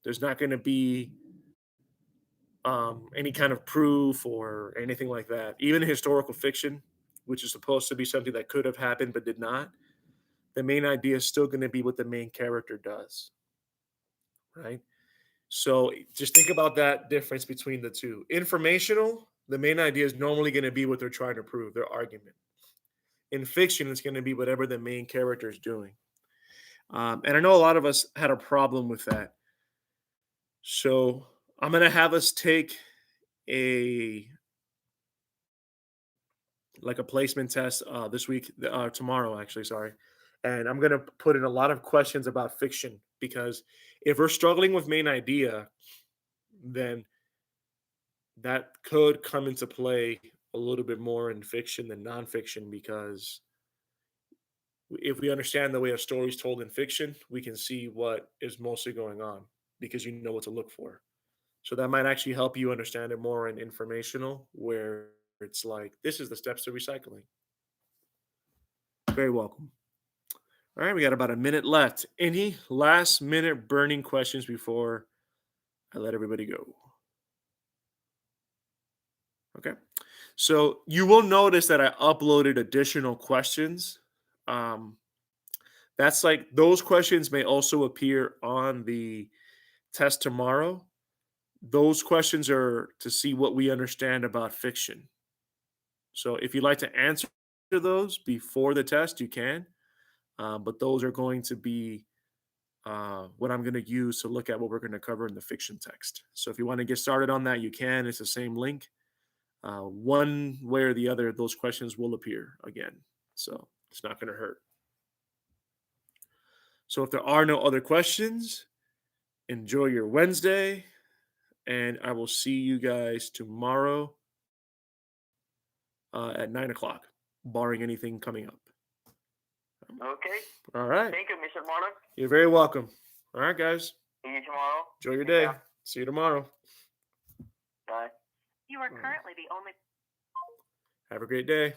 there's not going to be any kind of proof or anything like that. Even historical fiction, which is supposed to be something that could have happened but did not, the main idea is still going to be what the main character does, right? So just think about that difference between the two. Informational, the main idea is normally going to be what they're trying to prove, their argument. In fiction, it's going to be whatever the main character is doing. And I know a lot of us had a problem with that. So I'm going to have us take a like a placement test this week, tomorrow, actually, sorry. And I'm going to put in a lot of questions about fiction because if we're struggling with main idea, then that could come into play a little bit more in fiction than nonfiction because if we understand the way a story is told in fiction, we can see what is mostly going on because you know what to look for. So that might actually help you understand it more in informational, where it's like, this is the steps to recycling. Very welcome. All right, we got about a minute left. Any last minute burning questions before I let everybody go? Okay. So you will notice that I uploaded additional questions. Um, that's like those questions may also appear on the test tomorrow. Those questions are to see what we understand about fiction. So if you'd like to answer those before the test, you can. But those are going to be what I'm going to use to look at what we're going to cover in the fiction text. So if you want to get started on that, you can. It's the same link. One way or the other, those questions will appear again. So it's not going to hurt. So if there are no other questions, enjoy your Wednesday, and I will see you guys tomorrow at 9 o'clock, barring anything coming up. Okay. All right. Thank you, Mr. Marlon. You're very welcome. All right, guys. See you tomorrow. Enjoy your Yeah. day. See you tomorrow. Bye. You are currently the only Have a great day.